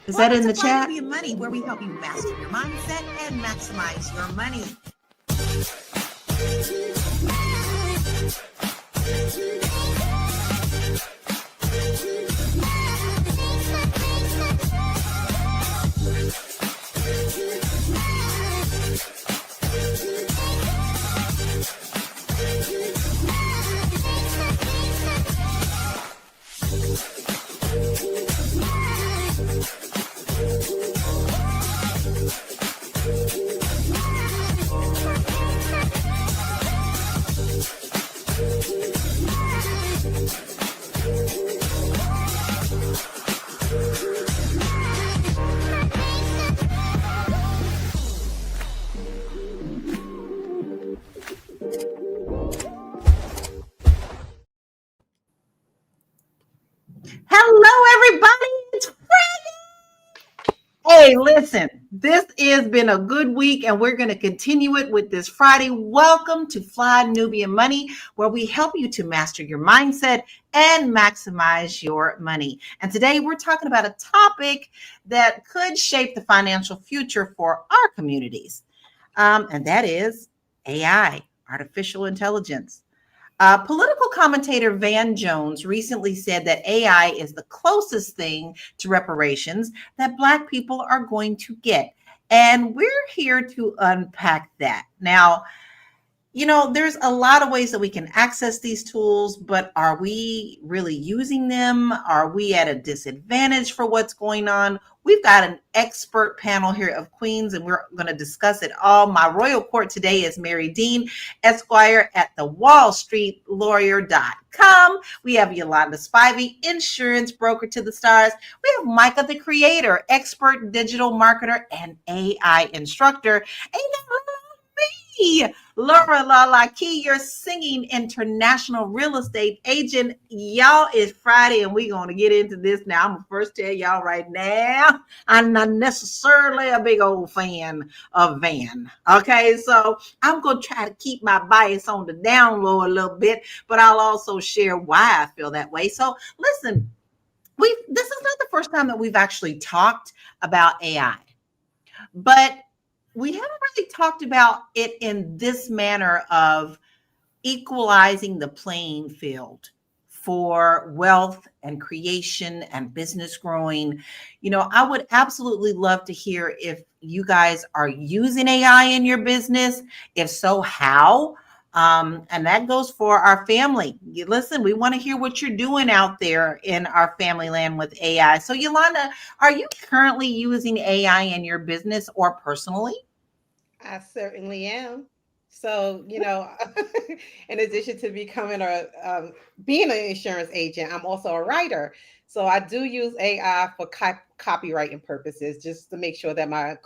Is that in the Fly chat? Nubian Money, where we help you master your mindset and maximize your money. Hello, everybody. It's Friday. Hey, listen, this has been a good week, and we're going to continue it with this Friday. Welcome to Fly Nubian Money, where we help you to master your mindset and maximize your money. And today we're talking about a topic that could shape the financial future for our communities, and that is AI, artificial intelligence. Political commentator Van Jones recently said that AI is the closest thing to reparations that Black people are going to get. And we're here to unpack that. Now, there's a lot of ways that we can access these tools, but are we really using them? Are we at a disadvantage for what's going on? We've got an expert panel here of queens, and we're going to discuss it all. My royal court today is Marye Dean, Esquire at the WallStreetLawyer.com. We have Yolanda Spivey, insurance broker to the stars. We have Micah, the creator, expert digital marketer, and AI instructor. And Lala Key, your singing international real estate agent. Y'all, it's Friday, and we're going to get into this now. I'm going to first tell y'all right now, I'm not necessarily a big old fan of Van. Okay, so I'm going to try to keep my bias on the down low a little bit, but I'll also share why I feel that way. So listen, this is not the first time that we've actually talked about AI, but we haven't really talked about it in this manner of equalizing the playing field for wealth and creation and business growing. I would absolutely love to hear if you guys are using AI in your business. If so, how? And that goes for our family. Listen, we want to hear what you're doing out there in our family land with AI. So, Yolanda, are you currently using AI in your business or personally? I certainly am. So, in addition to becoming being an insurance agent, I'm also a writer. So I do use AI for copywriting purposes, just to make sure that my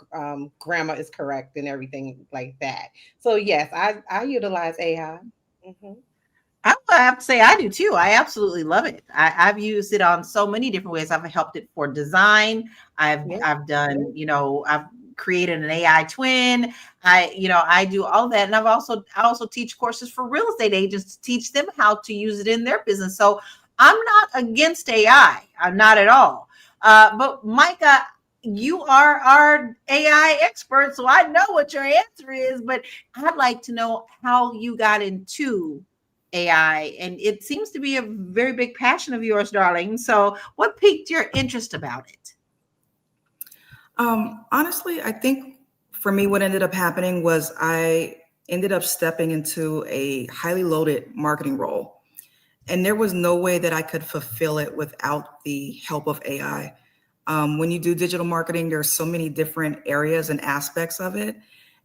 grammar is correct and everything like that. So yes, I utilize AI. Hmm. I have to say I do too. I absolutely love it. I've used it on so many different ways. I've helped it for design. Yeah. I've done, I've created an AI twin. I do all that. And I also teach courses for real estate agents to teach them how to use it in their business. So I'm not against AI. I'm not at all. But Micah, you are our AI expert, so I know what your answer is, but I'd like to know how you got into AI, and it seems to be a very big passion of yours, darling. So, what piqued your interest about it? Honestly, I think for me, what ended up happening was I ended up stepping into a highly loaded marketing role, and there was no way that I could fulfill it without the help of AI. When you do digital marketing, there's so many different areas and aspects of it.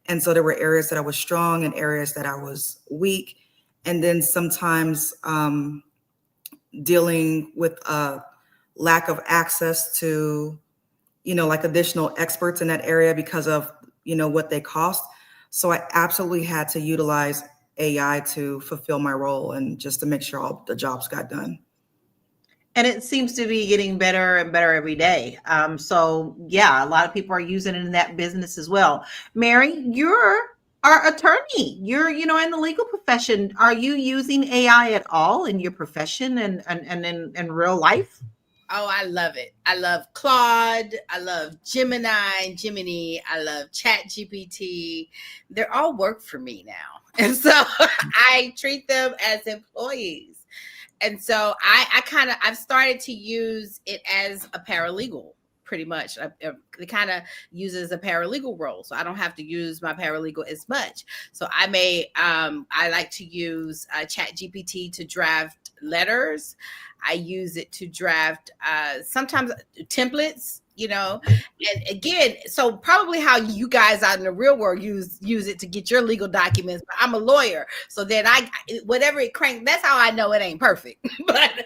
And so there were areas that I was strong and areas that I was weak. And then sometimes dealing with a lack of access to, like additional experts in that area because of, what they cost. So I absolutely had to utilize AI to fulfill my role and just to make sure all the jobs got done. And it seems to be getting better and better every day. So yeah, a lot of people are using it in that business as well. Marye, you're our attorney. You're, in the legal profession. Are you using AI at all in your profession and in real life? Oh, I love it. I love Claude. I love Gemini. I love ChatGPT. They're all work for me now. And so I treat them as employees. And so I've started to use it as a paralegal. Pretty much, it kind of uses a paralegal role, so I don't have to use my paralegal as much. So I like to use ChatGPT to draft letters. I use it to draft sometimes templates, and again, so probably how you guys out in the real world use it to get your legal documents. But I'm a lawyer, so then whatever it cranks, that's how I know it ain't perfect. but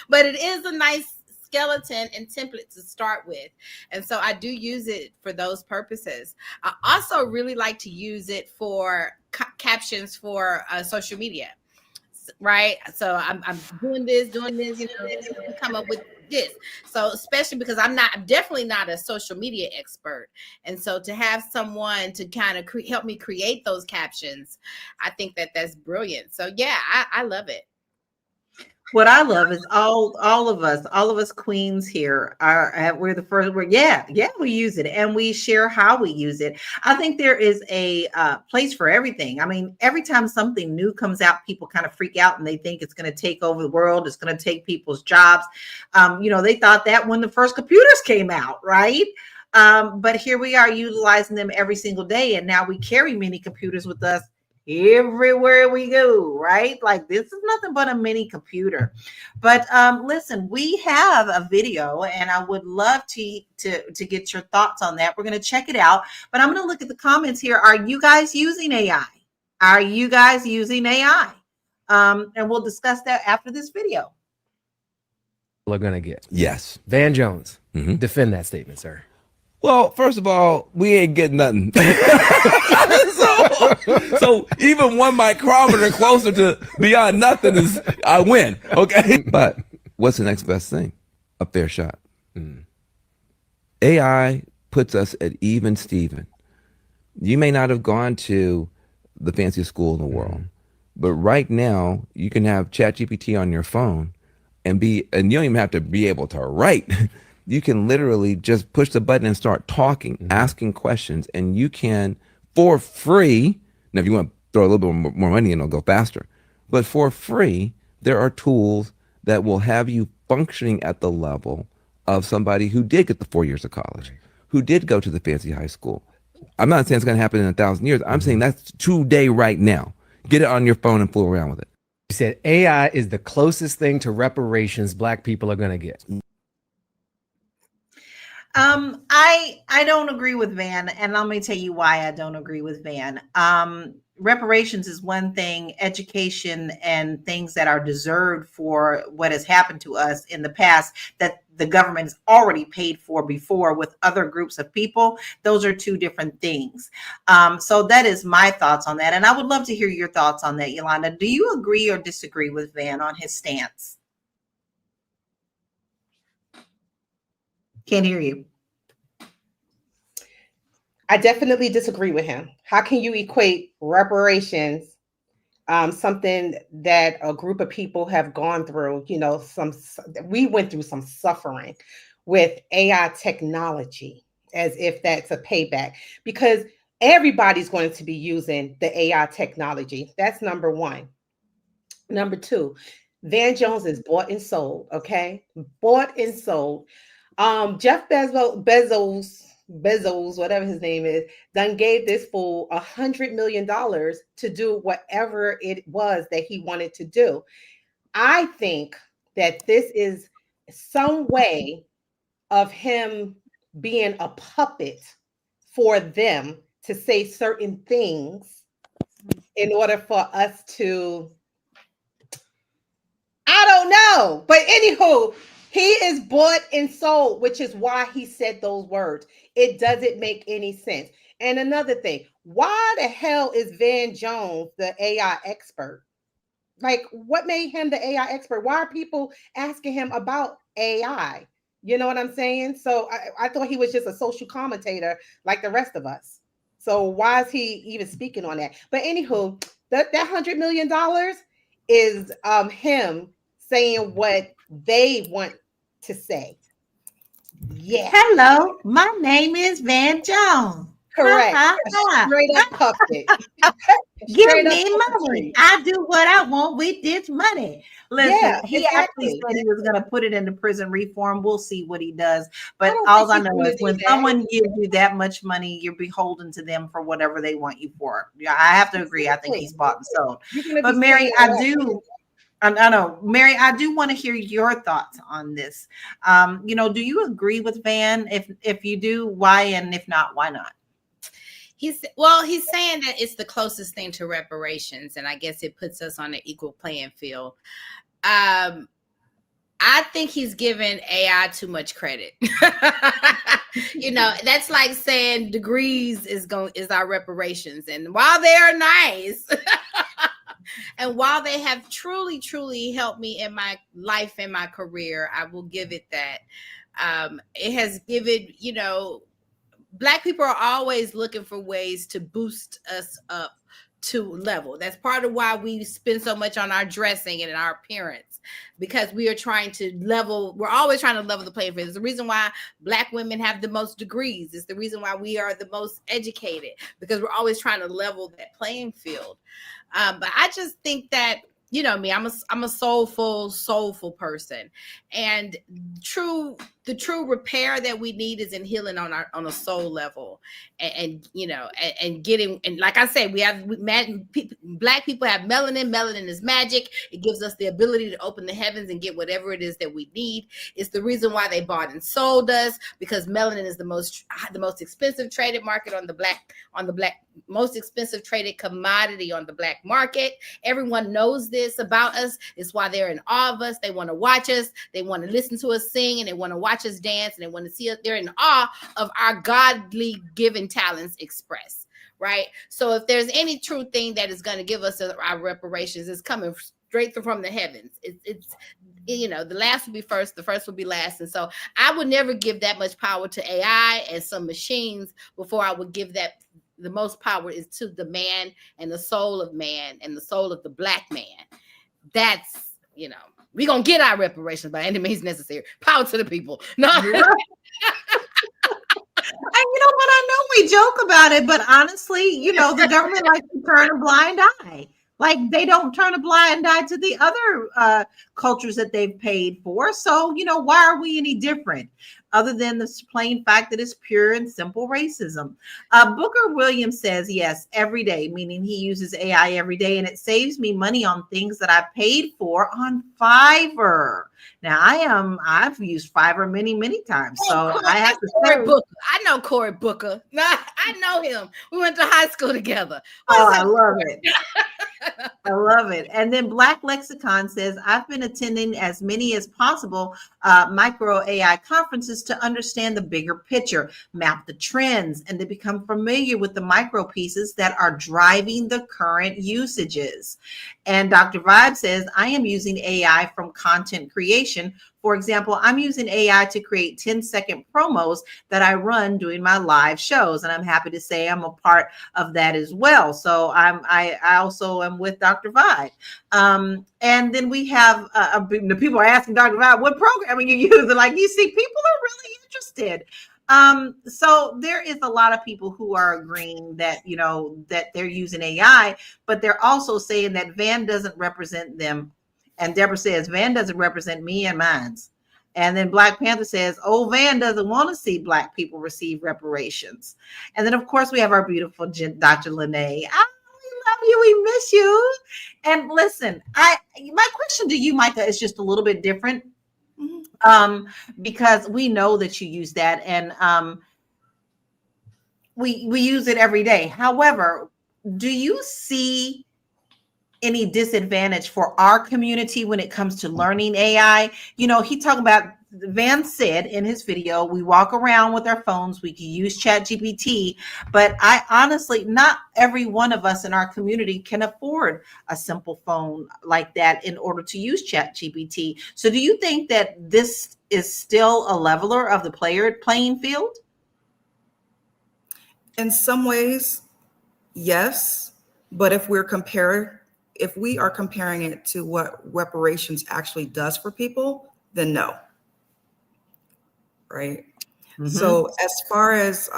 but it is a nice skeleton and template to start with. And so I do use it for those purposes. I also really like to use it for captions for social media, right? So I'm doing this, come up with this. So especially because I'm definitely not a social media expert. And so to have someone to kind of help me create those captions, I think that's brilliant. So yeah, I love it. What I love is all of us queens here we're the first. We use it and we share how we use it. I think there is a place for everything. I mean, every time something new comes out, people kind of freak out and they think it's going to take over the world. It's going to take people's jobs. They thought that when the first computers came out, right? But here we are utilizing them every single day, and now we carry mini computers with us everywhere we go, right? Like, this is nothing but a mini computer. But listen, we have a video and I would love to get your thoughts on that. We're going to check it out, but I'm going to look at the comments here. Are you guys using AI? Are you guys using AI? And we'll discuss that after this video. We're going to get. Yes. Van Jones, defend that statement, sir. Well, first of all, we ain't getting nothing. so even 1 micrometer closer to beyond nothing is I win. Okay. But what's the next best thing? A fair shot. AI puts us at even Steven. You may not have gone to the fanciest school in the world, but right now you can have ChatGPT on your phone and you don't even have to be able to write. You can literally just push the button and start talking, asking questions, and you can, for free, now if you want to throw a little bit more money in, it'll go faster, but for free, there are tools that will have you functioning at the level of somebody who did get the 4 years of college, who did go to the fancy high school. I'm not saying it's going to happen in 1,000 years. I'm saying that's today, right now. Get it on your phone and fool around with it. You said AI is the closest thing to reparations Black people are going to get. I don't agree with Van, and let me tell you why I don't agree with Van. Reparations is one thing, education and things that are deserved for what has happened to us in the past that the government has already paid for before with other groups of people. Those are two different things. So that is my thoughts on that. And I would love to hear your thoughts on that, Yolanda. Do you agree or disagree with Van on his stance? Can't hear you. I definitely disagree with him. How can you equate reparations, something that a group of people have gone through, we went through some suffering with AI technology, as if that's a payback, because everybody's going to be using the AI technology. That's number one. Number two, Van Jones is bought and sold, okay? Bought and sold. Jeff Bezos, whatever his name is, done gave this fool $100 million to do whatever it was that he wanted to do. I think that this is some way of him being a puppet for them to say certain things in order for us to, I don't know. But anywho, he is bought and sold, which is why he said those words. It doesn't make any sense. And another thing, why the hell is Van Jones the AI expert? Like, what made him the AI expert? Why are people asking him about AI? You know what I'm saying? So I thought he was just a social commentator like the rest of us. So why is he even speaking on that? But anywho, that $100 million is him saying what they want to say. Yeah, Hello, my name is Van Jones. correct. Ha, A ha, ha. straight up puppet. Give Straight up me money. puppetry. I do what I want with this money. Listen, Yeah, he actually exactly. said he was going to put it into prison reform. We'll see what he does. I But don't all think I he's know going to is do when that. someone gives you that much money, you're beholden to them for whatever they want you for. Yeah, I have to agree. I think Exactly. he's bought and sold. You're going to But be Mary, saying I what? do. I know, Mary, I do want to hear your thoughts on this. Do you agree with Van? If you do, why? And if not, why not? He's saying that it's the closest thing to reparations, and I guess it puts us on an equal playing field. I think he's giving AI too much credit. That's like saying degrees is our reparations, and while they are nice, and while they have truly, truly helped me in my life and my career, I will give it that. It has given, Black people are always looking for ways to boost us up to level. That's part of why we spend so much on our dressing and our appearance, because we are trying to level. We're always trying to level the playing field. It's the reason why Black women have the most degrees. It's the reason why we are the most educated, because we're always trying to level that playing field. But I just think that, me, I'm a soulful person, and the true repair that we need is in healing on a soul level, and getting, and like I said, Black people have melanin. Melanin is magic. It gives us the ability to open the heavens and get whatever it is that we need. It's the reason why they bought and sold us, because melanin is the most expensive traded market on the black most expensive traded commodity on the black market. Everyone knows this about us. It's why they're in awe of us. They want to watch us. They want to listen to us sing, and they want to watch us dance, and they want to see us. They're in awe of our godly given talents expressed, right? So if there's any true thing that is going to give us our reparations, it's coming straight from the heavens. It's the last will be first, the first will be last. And so I would never give that much power to AI and some machines before I would give that. The most power is to the man and the soul of man and the soul of the Black man. That's, we're going to get our reparations by any means necessary. Power to the people. No. And but I know we joke about it, but honestly, the government likes to turn a blind eye. Like they don't turn a blind eye to the other cultures that they've paid for. So, why are we any different? Other than the plain fact that it's pure and simple racism. Booker Williams says, yes, every day, meaning he uses AI every day, and it saves me money on things that I paid for on Fiverr. Now, I've used Fiverr many, many times. So I have to say, Booker. I know Cory Booker. No, I know him. We went to high school together. I love it. I love it. And then Black Lexicon says, I've been attending as many as possible micro AI conferences to understand the bigger picture, map the trends, and to become familiar with the micro pieces that are driving the current usages. And Dr. Vibe says, I am using AI from content creation. For example, I'm using AI to create 10-second promos that I run during my live shows. And I'm happy to say I'm a part of that as well. So I also am with Dr. Vibe. And then we have the people are asking Dr. Vibe, what programming you use? And like, you see, people are really interested. So there is a lot of people who are agreeing that, that they're using AI, but they're also saying that Van doesn't represent them. And Deborah says, Van doesn't represent me and mines. And then Black Panther says, oh, Van doesn't want to see Black people receive reparations. And then, of course, we have our beautiful Dr. Lene. We love you. We miss you. And listen, my question to you, Micah, is just a little bit different. Because we know that you use that, and we use it every day. However, do you see any disadvantage for our community when it comes to learning AI? He talked about, Van said in his video, we walk around with our phones, we can use ChatGPT, but I honestly, not every one of us in our community can afford a simple phone like that in order to use ChatGPT. So do you think that this is still a leveler of the playing field? In some ways, yes, but if we are comparing it to what reparations actually does for people, then no. right? Mhm. So as far as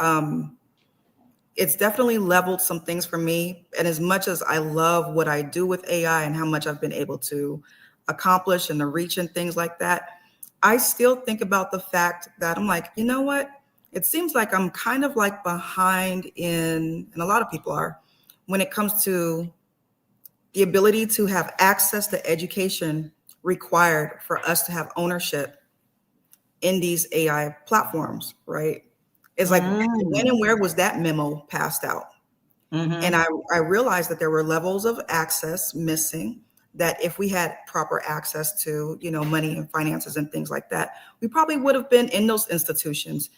it's definitely leveled some things for me. And as much as I love what I do with AI and how much I've been able to accomplish and the reach and things like that, I still think about the fact that I'm like, you know what? It seems like I'm kind of like behind and a lot of people are, when it comes to the ability to have access to education required for us to have ownership in these AI platforms, right? It's like, when and where was that memo passed out? And I realized that there were levels of access missing, that if we had proper access to, money and finances and things like that, we probably would have been in those institutions,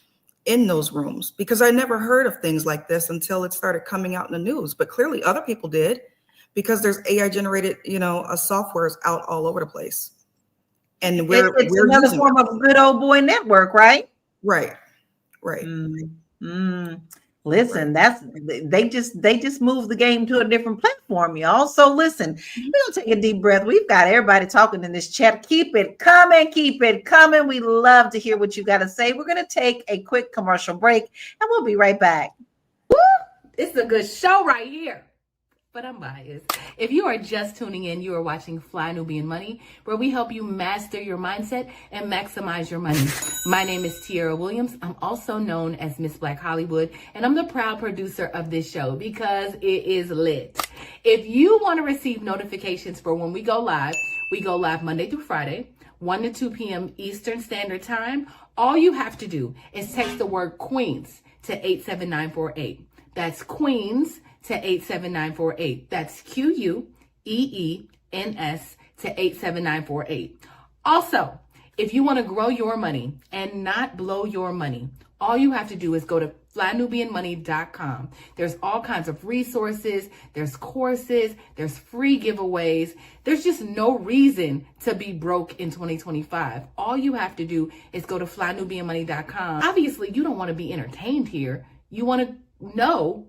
in those rooms, because I never heard of things like this until it started coming out in the news. But clearly other people did, because there's AI generated, softwares out all over the place. And we're another using form of good old boy network, right? Right. Right. Listen, they just moved the game to a different platform, y'all. So listen, we're gonna take a deep breath. We've got everybody talking in this chat. Keep it coming, keep it coming. We love to hear what you got to say. We're gonna take a quick commercial break and we'll be right back. Woo! It's a good show right here. But I'm biased. If you are just tuning in, you are watching Fly Nubian Money, where we help you master your mindset and maximize your money. My name is Tiara Williams. I'm also known as Miss Black Hollywood, and I'm the proud producer of this show because it is lit. If you want to receive notifications for when we go live Monday through Friday, 1 to 2 p.m. Eastern Standard Time. All you have to do is text the word Queens to 87948. That's Queens to 87948. That's QUEENS to 87948. Also, if you want to grow your money and not blow your money, all you have to do is go to flynubianmoney.com. There's all kinds of resources, there's courses, there's free giveaways. There's just no reason to be broke in 2025. All you have to do is go to flynubianmoney.com. Obviously, you don't want to be entertained here. You want to know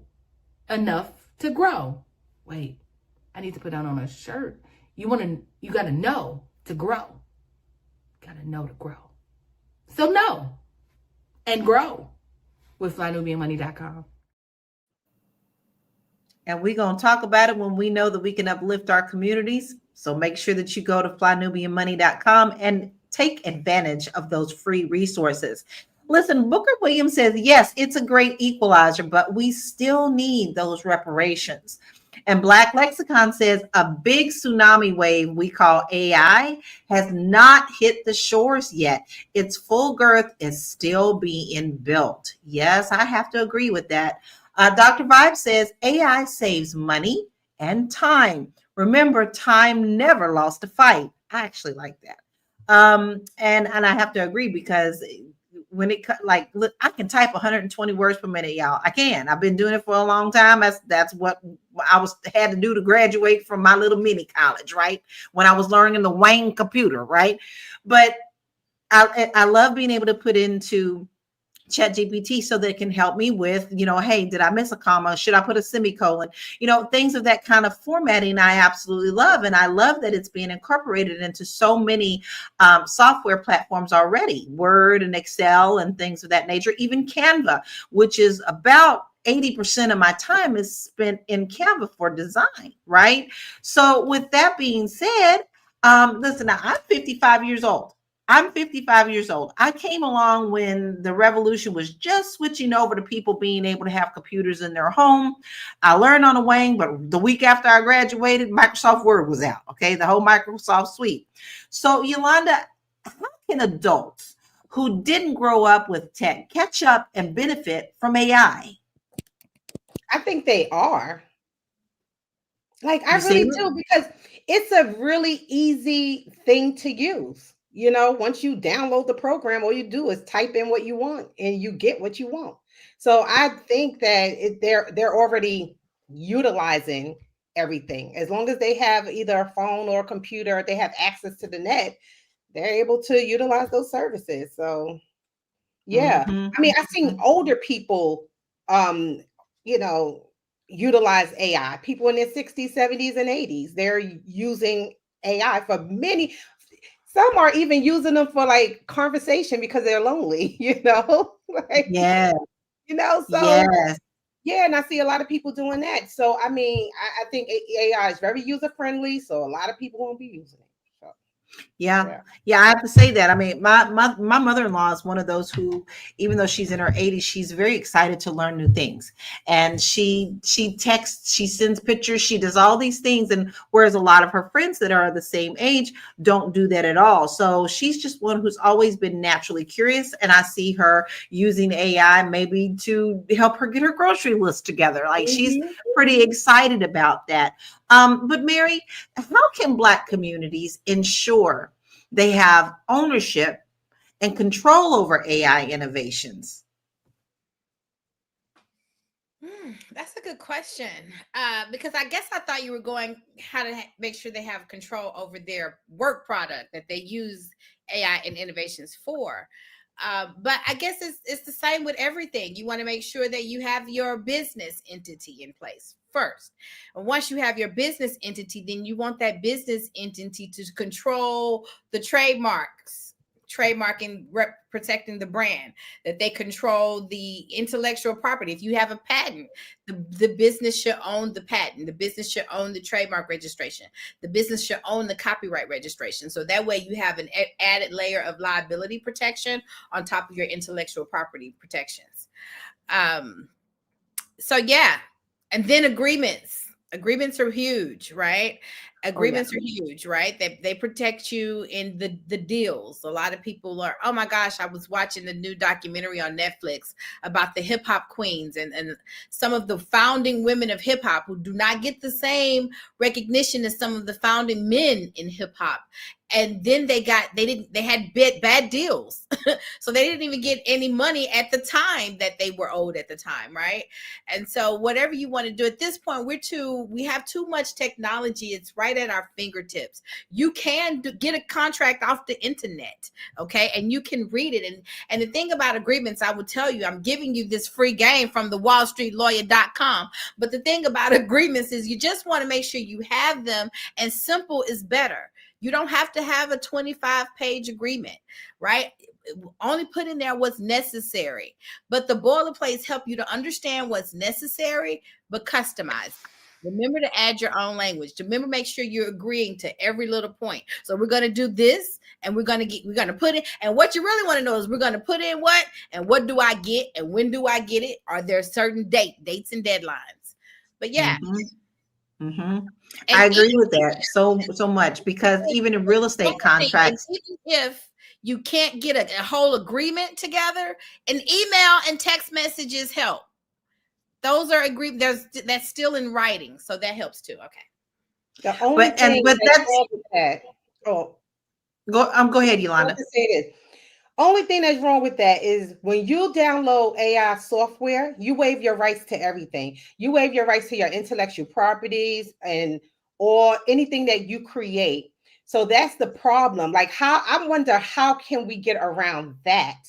enough to grow. Wait, I need to put that on a shirt. You got to know to grow. Got to know to grow. So know and grow with flynubianmoney.com. And we're going to talk about it when we know that we can uplift our communities. So make sure that you go to flynubianmoney.com and take advantage of those free resources. Listen, Booker Williams says, yes, it's a great equalizer, but we still need those reparations. And Black Lexicon says a big tsunami wave we call AI has not hit the shores yet. Its full girth is still being built. Yes, I have to agree with that. Dr. Vibe says AI saves money and time. Remember, time never lost a fight. I actually like that. And I have to agree, because when it like, look, I can type 120 words per minute, y'all. I can. I've been doing it for a long time. That's what I had to do to graduate from my little mini college, right? When I was learning the Wayne computer, right? But I love being able to put into ChatGPT so that it can help me with, hey, did I miss a comma? Should I put a semicolon? Things of that kind of formatting I absolutely love. And I love that it's being incorporated into so many software platforms already, Word and Excel and things of that nature, even Canva, which is about 80% of my time is spent in Canva for design, right? So with that being said, listen, now I'm 55 years old. I came along when the revolution was just switching over to people being able to have computers in their home. I learned on a wing, but the week after I graduated, Microsoft Word was out. Okay, the whole Microsoft suite. So Yolanda, how can adults who didn't grow up with tech catch up and benefit from AI? I think they are. Like, I really do, because it's a really easy thing to use. Once you download the program, all you do is type in what you want and you get what you want. So I think that they're already utilizing everything. As long as they have either a phone or a computer, they have access to the net, they're able to utilize those services. So yeah. I mean, I've seen older people utilize AI. People in their 60s, 70s, and 80s, they're using AI for many. Some are even using them for like conversation because they're lonely, like, Yes, so yes. yeah, and I see a lot of people doing that. So I mean, I think AI is very user friendly, so a lot of people won't be using it. So Yeah. yeah. Yeah, I have to say that. I mean, my mother-in-law is one of those who, even though she's in her 80s, she's very excited to learn new things. And she texts, she sends pictures, she does all these things. And whereas a lot of her friends that are the same age don't do that at all. So she's just one who's always been naturally curious. And I see her using AI maybe to help her get her grocery list together. Like she's Mhm. pretty excited about that. But Marye, how can Black communities ensure they have ownership and control over AI innovations? That's a good question. Because I guess I thought you were going how to make sure they have control over their work product that they use AI and innovations for. But I guess it's the same with everything. You want to make sure that you have your business entity in place first. And once you have your business entity, then you want that business entity to control the trademarks, trademarking, protecting the brand, that they control the intellectual property. If you have a patent, the business should own the patent. The business should own the trademark registration. The business should own the copyright registration. So that way you have an added layer of liability protection on top of your intellectual property protections. So yeah, and then agreements are huge, right? Agreements are huge, right? They protect you in the deals. A lot of people are, oh my gosh, I was watching the new documentary on Netflix about the hip hop queens and some of the founding women of hip hop who do not get the same recognition as some of the founding men in hip hop. And then they had bad deals. So they didn't even get any money at the time that they were owed at the time, right? And so whatever you want to do at this point, we have too much technology. It's right at our fingertips. You can get a contract off the internet, okay? And you can read it. And the thing about agreements, I will tell you, I'm giving you this free game from the wallstreetlawyer.com. But the thing about agreements is you just want to make sure you have them, and simple is better. You don't have to have a 25-page agreement, right? Only put in there what's necessary. But the boilerplates help you to understand what's necessary, but customize. Remember to add your own language. Remember, make sure you're agreeing to every little point. So we're going to do this, and we're going to put it. And what you really want to know is we're going to put in what, and what do I get, and when do I get it? Are there certain dates and deadlines? But yeah. I agree with that so much, because even in real estate contracts, even if you can't get a whole agreement together, an email and text messages help. Those are that's still in writing, so that helps too. Okay. The only thing that's wrong with that. Go ahead, Yolanda. Say this. Only thing that's wrong with that is when you download AI software, you waive your rights to everything. You waive your rights to your intellectual properties or anything that you create. So that's the problem. Like, I wonder, how can we get around that?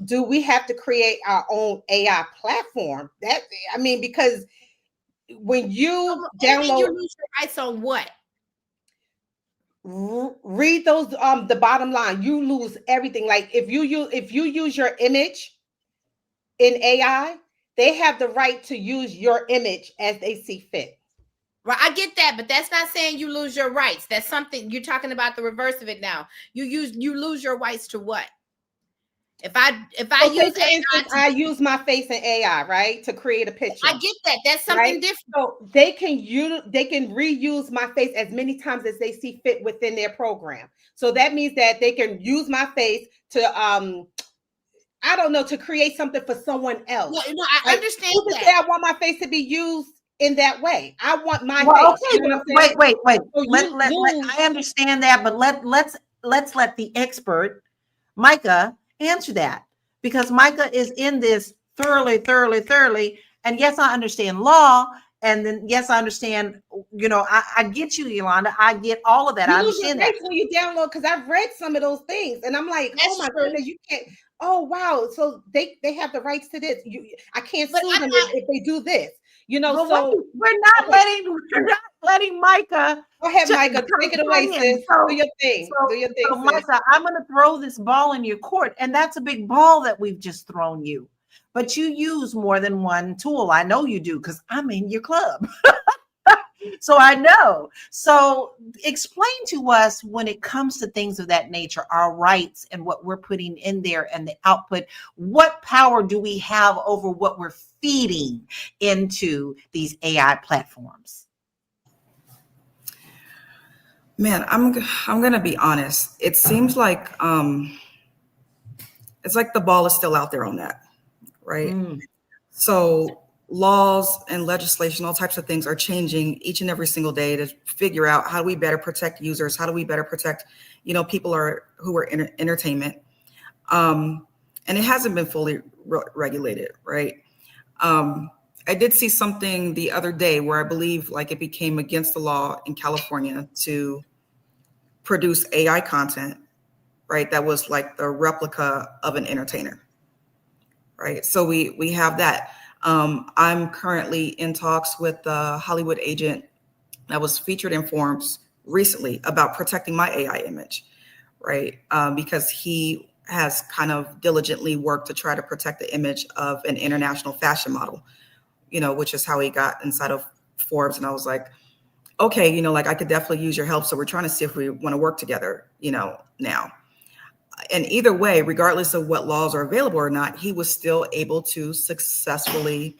Do we have to create our own AI platform? Because when you download, you lose your rights on what? Read those, the bottom line, you lose everything. Like if you use your image in AI, they have the right to use your image as they see fit. Right, I get that, but that's not saying you lose your rights. That's something you're talking about, the reverse of it now. You lose your rights to what? If I use my face in AI, right, to create a picture. I get that. That's something right? different. So they can reuse my face as many times as they see fit within their program. So that means that they can use my face to I don't know, to create something for someone else. No, I understand that. Say I want my face to be used in that way. I want my face. Okay, you know wait. So I understand that, but let's let the expert Micah answer that, because Micah is in this thoroughly. And yes, I understand law, and then yes, I understand. I get you, Yolanda. I get all of that. I understand that when you download, because I've read some of those things, and I'm like, oh my goodness, you can't. oh wow, so they have the rights to this. I can't But sue I'm them not. if they do this. You know, But so wait, we're not letting Micah go ahead, ch- Micah, take it cut away, in. sis. Do your thing. Do your thing, So sis. Micah, I'm going to throw this ball in your court, and that's a big ball that we've just thrown you. But you use more than one tool. I know you do because I'm in your club. So I know. So explain to us when it comes to things of that nature, our rights and what we're putting in there and the output. What power do we have over what we're feeding into these AI platforms? Man, I'm gonna be honest. It seems like it's like the ball is still out there on that, right? So laws and legislation, all types of things are changing each and every single day to figure out how do we better protect users, how do we better protect, people who are in entertainment, and it hasn't been fully regulated, right? I did see something the other day where I believe like it became against the law in California to produce AI content, right? That was like the replica of an entertainer, right? So we have that. I'm currently in talks with the Hollywood agent that was featured in Forbes recently about protecting my AI image, right? Because he has kind of diligently worked to try to protect the image of an international fashion model, which is how he got inside of Forbes. And I was like, okay, like I could definitely use your help. So we're trying to see if we want to work together, now. And either way, regardless of what laws are available or not, he was still able to successfully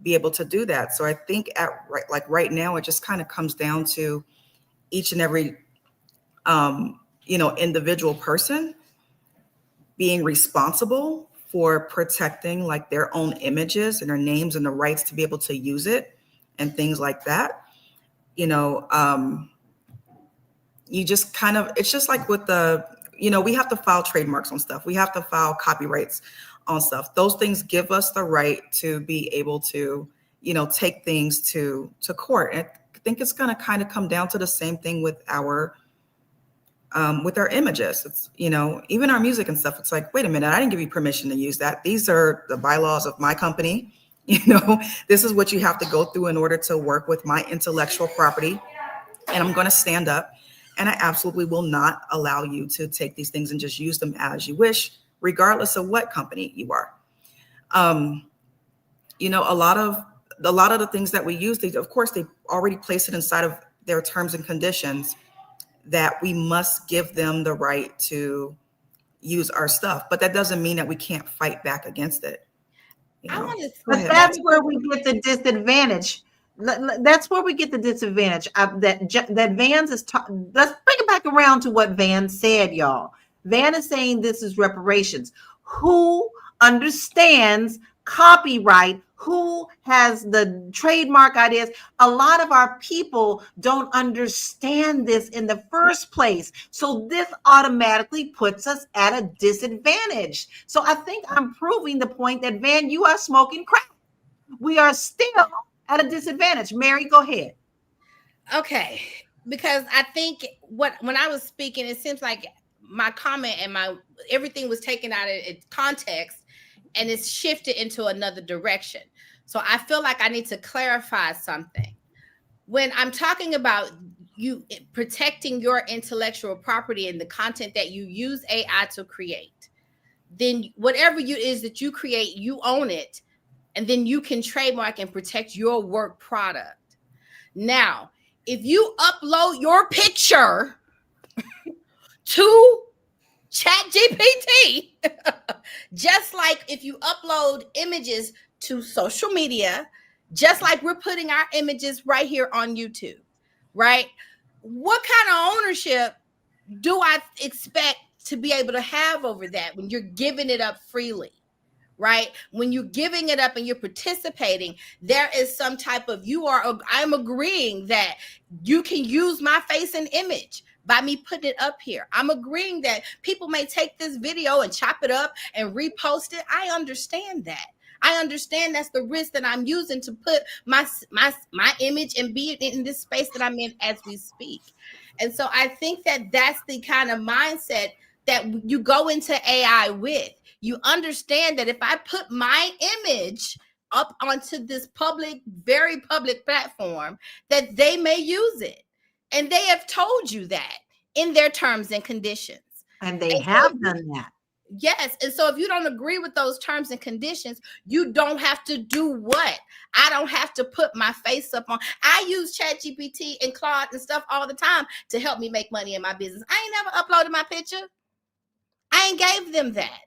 be able to do that. So I think right now, it just kind of comes down to each and every, individual person being responsible for protecting like their own images and their names and the rights to be able to use it and things like that. You just kind of, it's just like with we have to file trademarks on stuff. We have to file copyrights on stuff. Those things give us the right to be able to, take things to court. And I think it's going to kind of come down to the same thing with our images. It's, even our music and stuff. It's like, wait a minute, I didn't give you permission to use that. These are the bylaws of my company. This is what you have to go through in order to work with my intellectual property. And I'm going to stand up. And I absolutely will not allow you to take these things and just use them as you wish, regardless of what company you are. A lot of the things that we use, of course, they already place it inside of their terms and conditions that we must give them the right to use our stuff. But that doesn't mean that we can't fight back against it. But that's where we get the disadvantage. That's where we get the disadvantage. That Vans is. Let's bring it back around to what Van said, y'all. Van is saying this is reparations. Who understands copyright? Who has the trademark ideas? A lot of our people don't understand this in the first place. So this automatically puts us at a disadvantage. So I think I'm proving the point that, Van, you are smoking crack. We are still at a disadvantage. Mary, go ahead. Okay, because I think when I was speaking, it seems like my comment and everything was taken out of its context and it's shifted into another direction. So I feel like I need to clarify something. When I'm talking about you protecting your intellectual property and the content that you use AI to create, then whatever is that you create, you own it. And then you can trademark and protect your work product. Now, if you upload your picture to ChatGPT, just like if you upload images to social media, just like we're putting our images right here on YouTube, right? What kind of ownership do I expect to be able to have over that when you're giving it up freely? Right? When you're giving it up and you're participating, there is some type of I'm agreeing that you can use my face and image by me putting it up here. I'm agreeing that people may take this video and chop it up and repost it. I understand that. I understand that's the risk that I'm using to put my image and be in this space that I'm in as we speak. And so I think that that's the kind of mindset that you go into AI with. you understand that if I put my image up onto this public, very public platform, that they may use it. And they have told you that in their terms and conditions. And they have done that. Yes. And so if you don't agree with those terms and conditions, you don't have to do what? I don't have to put my face up on. I use ChatGPT and Claude and stuff all the time to help me make money in my business. I ain't never uploaded my picture. I ain't gave them that.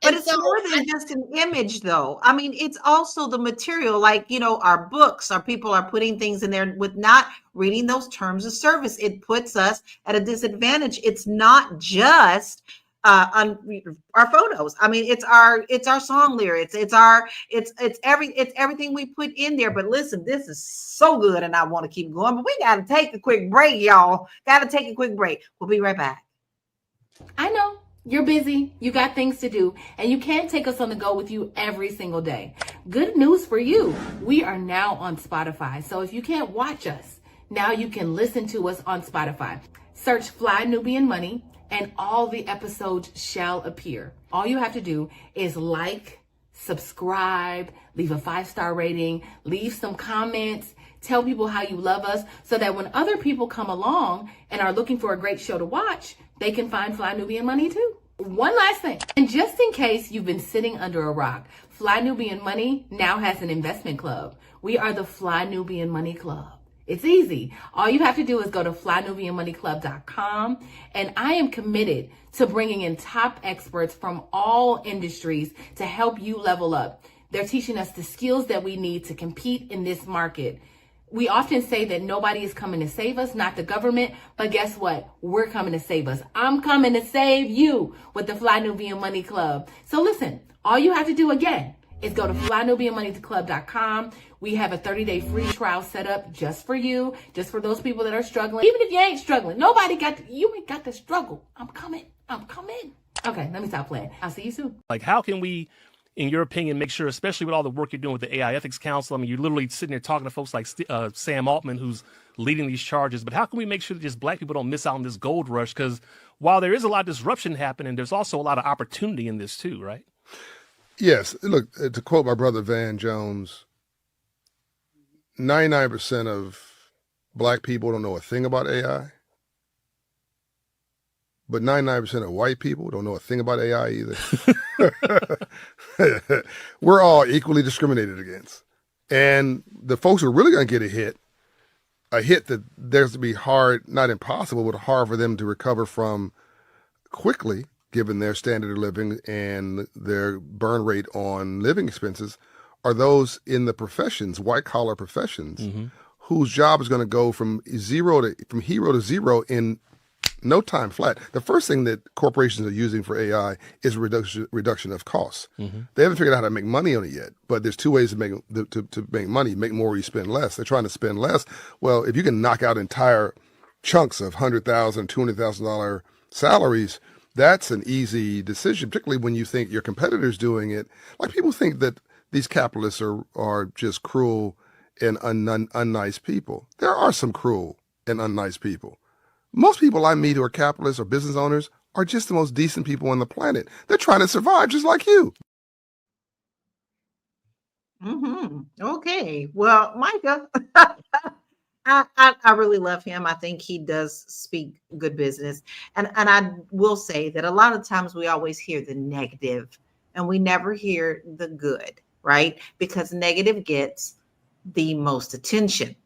But it's more than just an image, though. I mean, it's also the material, like, you know, our books, our people are putting things in there with not reading those terms of service. It puts us at a disadvantage. It's not just on our photos. I mean, it's our song lyrics. It's everything we put in there. But listen, this is so good, and I want to keep going. But we got to take a quick break, y'all. Got to take a quick break. We'll be right back. I know. You're busy, you got things to do, and you can't take us on the go with you every single day. Good news for you. We are now on Spotify. So if you can't watch us, now you can listen to us on Spotify. Search Fly Nubian Money and all the episodes shall appear. All you have to do is like, subscribe, leave a 5-star rating, leave some comments, tell people how you love us so that when other people come along and are looking for a great show to watch, they can find Fly Nubian Money too. One last thing, and just in case you've been sitting under a rock, Fly Nubian Money now has an investment club. We are the Fly Nubian Money Club. It's easy. All you have to do is go to flynubianmoneyclub.com, and I am committed to bringing in top experts from all industries to help you level up. They're teaching us the skills that we need to compete in this market. We often say that nobody is coming to save us, not the government, but guess what? We're coming to save us. I'm coming to save you with the Fly Nubian Money Club. So listen, all you have to do again is go to flynubianmoneyclub.com. We have a 30-day free trial set up just for you, just for those people that are struggling. Even if you ain't struggling, you ain't got to struggle. I'm coming. Okay, let me stop playing. I'll see you soon. Like, how can we, in your opinion, make sure, especially with all the work you're doing with the AI Ethics Council, I mean, you're literally sitting there talking to folks like Sam Altman, who's leading these charges, but how can we make sure that just black people don't miss out on this gold rush? Because while there is a lot of disruption happening, there's also a lot of opportunity in this too, right? Yes. Look, to quote my brother Van Jones, 99% of black people don't know a thing about AI, but 99% of white people don't know a thing about AI either. We're all equally discriminated against. And the folks who are really going to get a hit that there's to be hard, not impossible, but hard for them to recover from quickly, given their standard of living and their burn rate on living expenses, are those in the professions, white collar professions, whose job is going to go from hero to zero in no time flat. The first thing that corporations are using for AI is reduction of costs. They haven't figured out how to make money on it yet, but there's two ways to make money: make more, or you spend less. They're trying to spend less. Well, if you can knock out entire chunks of $100,000, $200,000 salaries, that's an easy decision, particularly when you think your competitor's doing it. Like, people think that these capitalists are just cruel and unnice people. There are some cruel and unnice people. Most people I meet who are capitalists or business owners are just the most decent people on the planet. They're trying to survive just like you. Okay. Well, Micah, I really love him. I think he does speak good business. And I will say that a lot of times we always hear the negative and we never hear the good, right? Because negative gets the most attention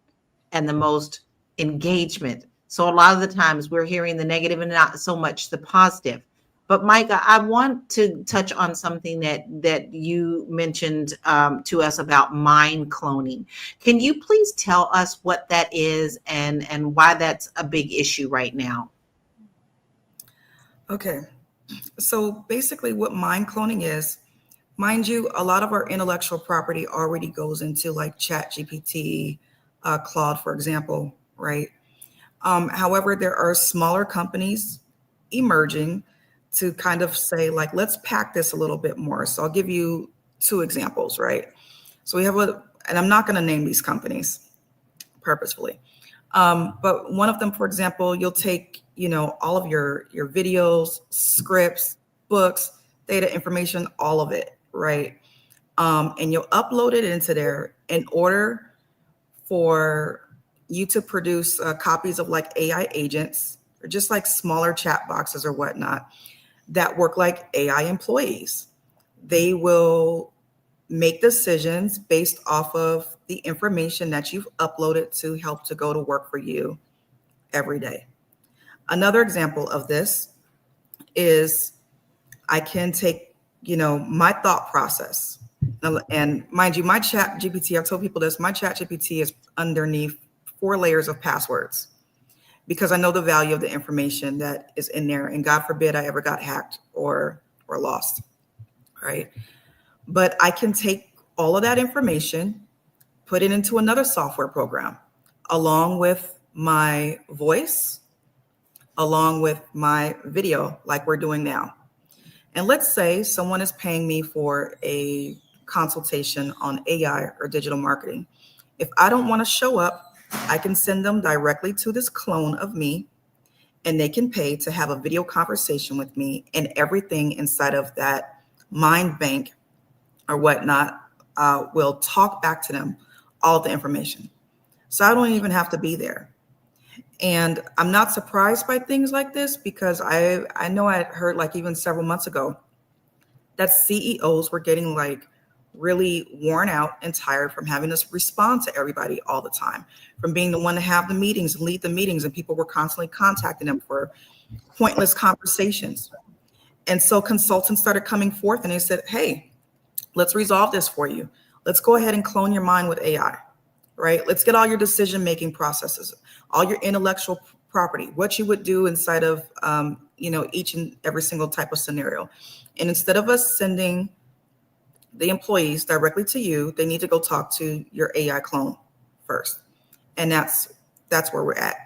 and the most engagement. So a lot of the times we're hearing the negative and not so much the positive. But Micah, I want to touch on something that you mentioned to us about mind cloning. Can you please tell us what that is and why that's a big issue right now? Okay. So basically what mind cloning is, mind you, a lot of our intellectual property already goes into like ChatGPT, Claude, for example, right? However, there are smaller companies emerging to kind of say, like, let's pack this a little bit more. So I'll give you 2 examples, right? So we have and I'm not going to name these companies purposefully, but one of them, for example, you'll take, all of your videos, scripts, books, data, information, all of it, right? And you'll upload it into there in order for you to produce copies of like AI agents or just like smaller chat boxes or whatnot that work like AI employees. They will make decisions based off of the information that you've uploaded to help to go to work for you every day. Another example of this is I can take, my thought process. And mind you, my chat GPT, I've told people this, my chat GPT is underneath 4 layers of passwords because I know the value of the information that is in there. And God forbid I ever got hacked or lost, right? But I can take all of that information, put it into another software program, along with my voice, along with my video, like we're doing now. And let's say someone is paying me for a consultation on AI or digital marketing. If I don't want to show up, I can send them directly to this clone of me, and they can pay to have a video conversation with me, and everything inside of that mind bank or whatnot will talk back to them all of the information. So I don't even have to be there. And I'm not surprised by things like this because I know I heard like even several months ago that CEOs were getting like really worn out and tired from having to respond to everybody all the time, from being the one to have the meetings and lead the meetings, and people were constantly contacting them for pointless conversations. And so consultants started coming forth and they said, hey, let's resolve this for you. Let's go ahead and clone your mind with AI, right? Let's get all your decision-making processes, all your intellectual property, what you would do inside of, each and every single type of scenario. And instead of us sending the employees directly to you, they need to go talk to your AI clone first. And that's where we're at.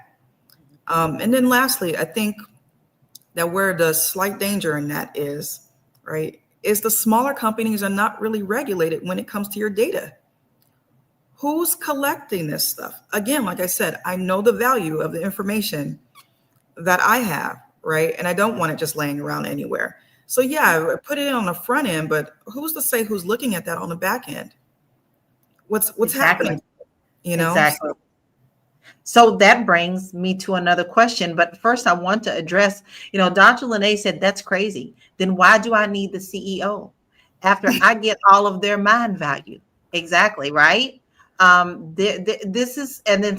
And then lastly, I think that where the slight danger in that is, right, is the smaller companies are not really regulated when it comes to your data. Who's collecting this stuff? Again, like I said, I know the value of the information that I have, right? And I don't want it just laying around anywhere. So yeah, I put it in on the front end, but who's to say who's looking at that on the back end? What's Exactly. happening? Exactly. So that brings me to another question. But first I want to address, Dr. Lene said, that's crazy. Then why do I need the CEO after I get all of their mind value? Exactly. Right. This is, and then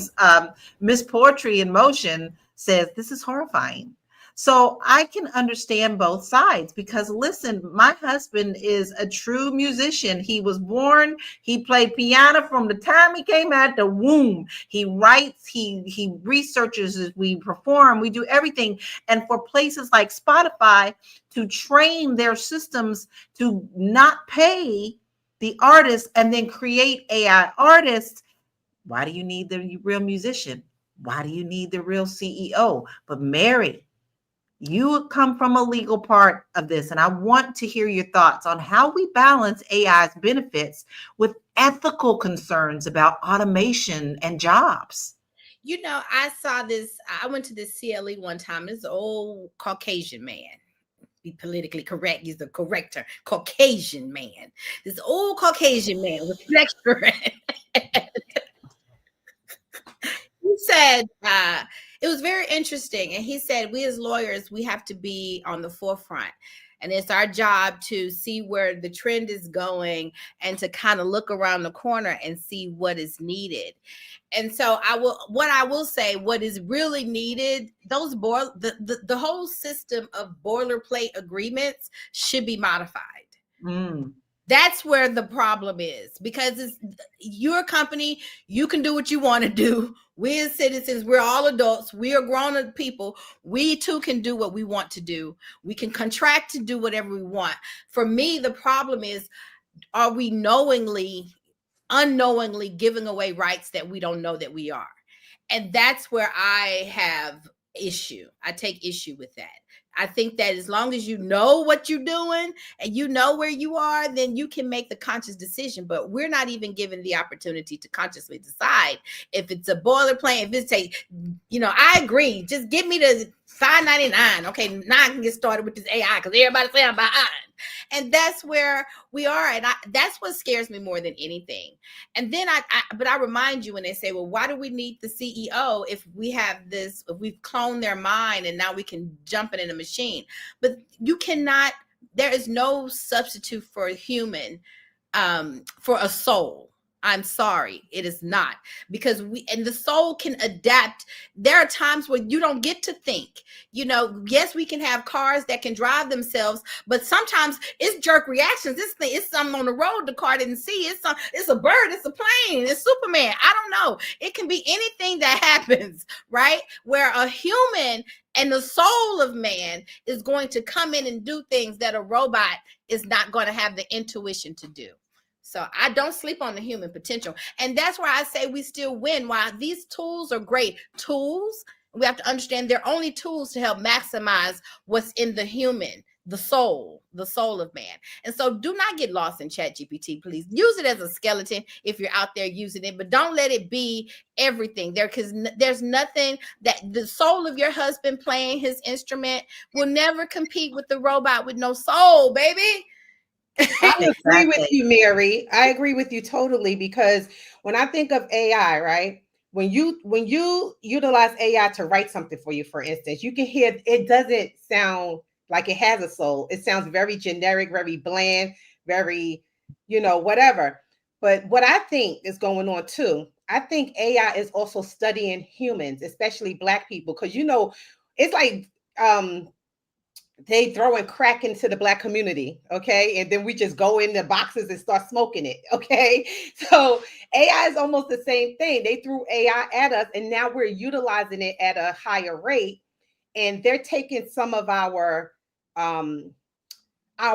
Miss Poetry in Motion says, this is horrifying. So I can understand both sides because listen, my husband is a true musician. He was born, he played piano from the time he came out the womb. He writes, he researches, we perform, we do everything. And for places like Spotify to train their systems to not pay the artists and then create AI artists, why do you need the real musician? Why do you need the real CEO? But Mary, you come from a legal part of this, and I want to hear your thoughts on how we balance AI's benefits with ethical concerns about automation and jobs. I saw this. I went to this CLE one time. This old Caucasian man. Be politically correct. He's the corrector. Caucasian man. This old Caucasian man with lecturing. He said, it was very interesting. And he said, we as lawyers, we have to be on the forefront. And it's our job to see where the trend is going and to kind of look around the corner and see what is needed. And so what I will say, what is really needed, the whole system of boilerplate agreements should be modified. That's where the problem is, because it's your company. You can do what you want to do. We as citizens, we're all adults. We are grown-up people. We too can do what we want to do. We can contract to do whatever we want. For me, the problem is, are we unknowingly giving away rights that we don't know that we are? And that's where I have issue. I take issue with that. I think that as long as you know what you're doing and you know where you are, then you can make the conscious decision. But we're not even given the opportunity to consciously decide if it's a boilerplate. If it's I agree. Just give me the $5.99. Okay, now I can get started with this AI because everybody say I'm behind. And that's where we are. And that's what scares me more than anything. And then but I remind you when they say, well, why do we need the CEO if we have this, if we've cloned their mind and now we can jump it in a machine? But you cannot, there is no substitute for a human, for a soul. I'm sorry, it is not, because the soul can adapt. There are times where you don't get to think, yes, we can have cars that can drive themselves, but sometimes it's jerk reactions. This thing, it's something on the road the car didn't see. It's a bird, it's a plane, it's Superman. I don't know. It can be anything that happens, right? Where a human and the soul of man is going to come in and do things that a robot is not going to have the intuition to do. So I don't sleep on the human potential. And that's why I say we still win. While these tools are great tools, we have to understand they're only tools to help maximize what's in the human, the soul of man. And so do not get lost in ChatGPT, please. Use it as a skeleton if you're out there using it, but don't let it be everything there, because there's nothing that the soul of your husband playing his instrument will never compete with the robot with no soul, baby. I agree with you, Mary. I agree with you totally, because when I think of AI, right? When you utilize AI to write something for you, for instance, you can hear it doesn't sound like it has a soul. It sounds very generic, very bland, very, whatever. But what I think is going on too, I think AI is also studying humans, especially Black people, because it's like they throwing crack into the Black community, okay? And then we just go in the boxes and start smoking it, okay? So AI is almost the same thing. They threw AI at us, and now we're utilizing it at a higher rate. And they're taking some of our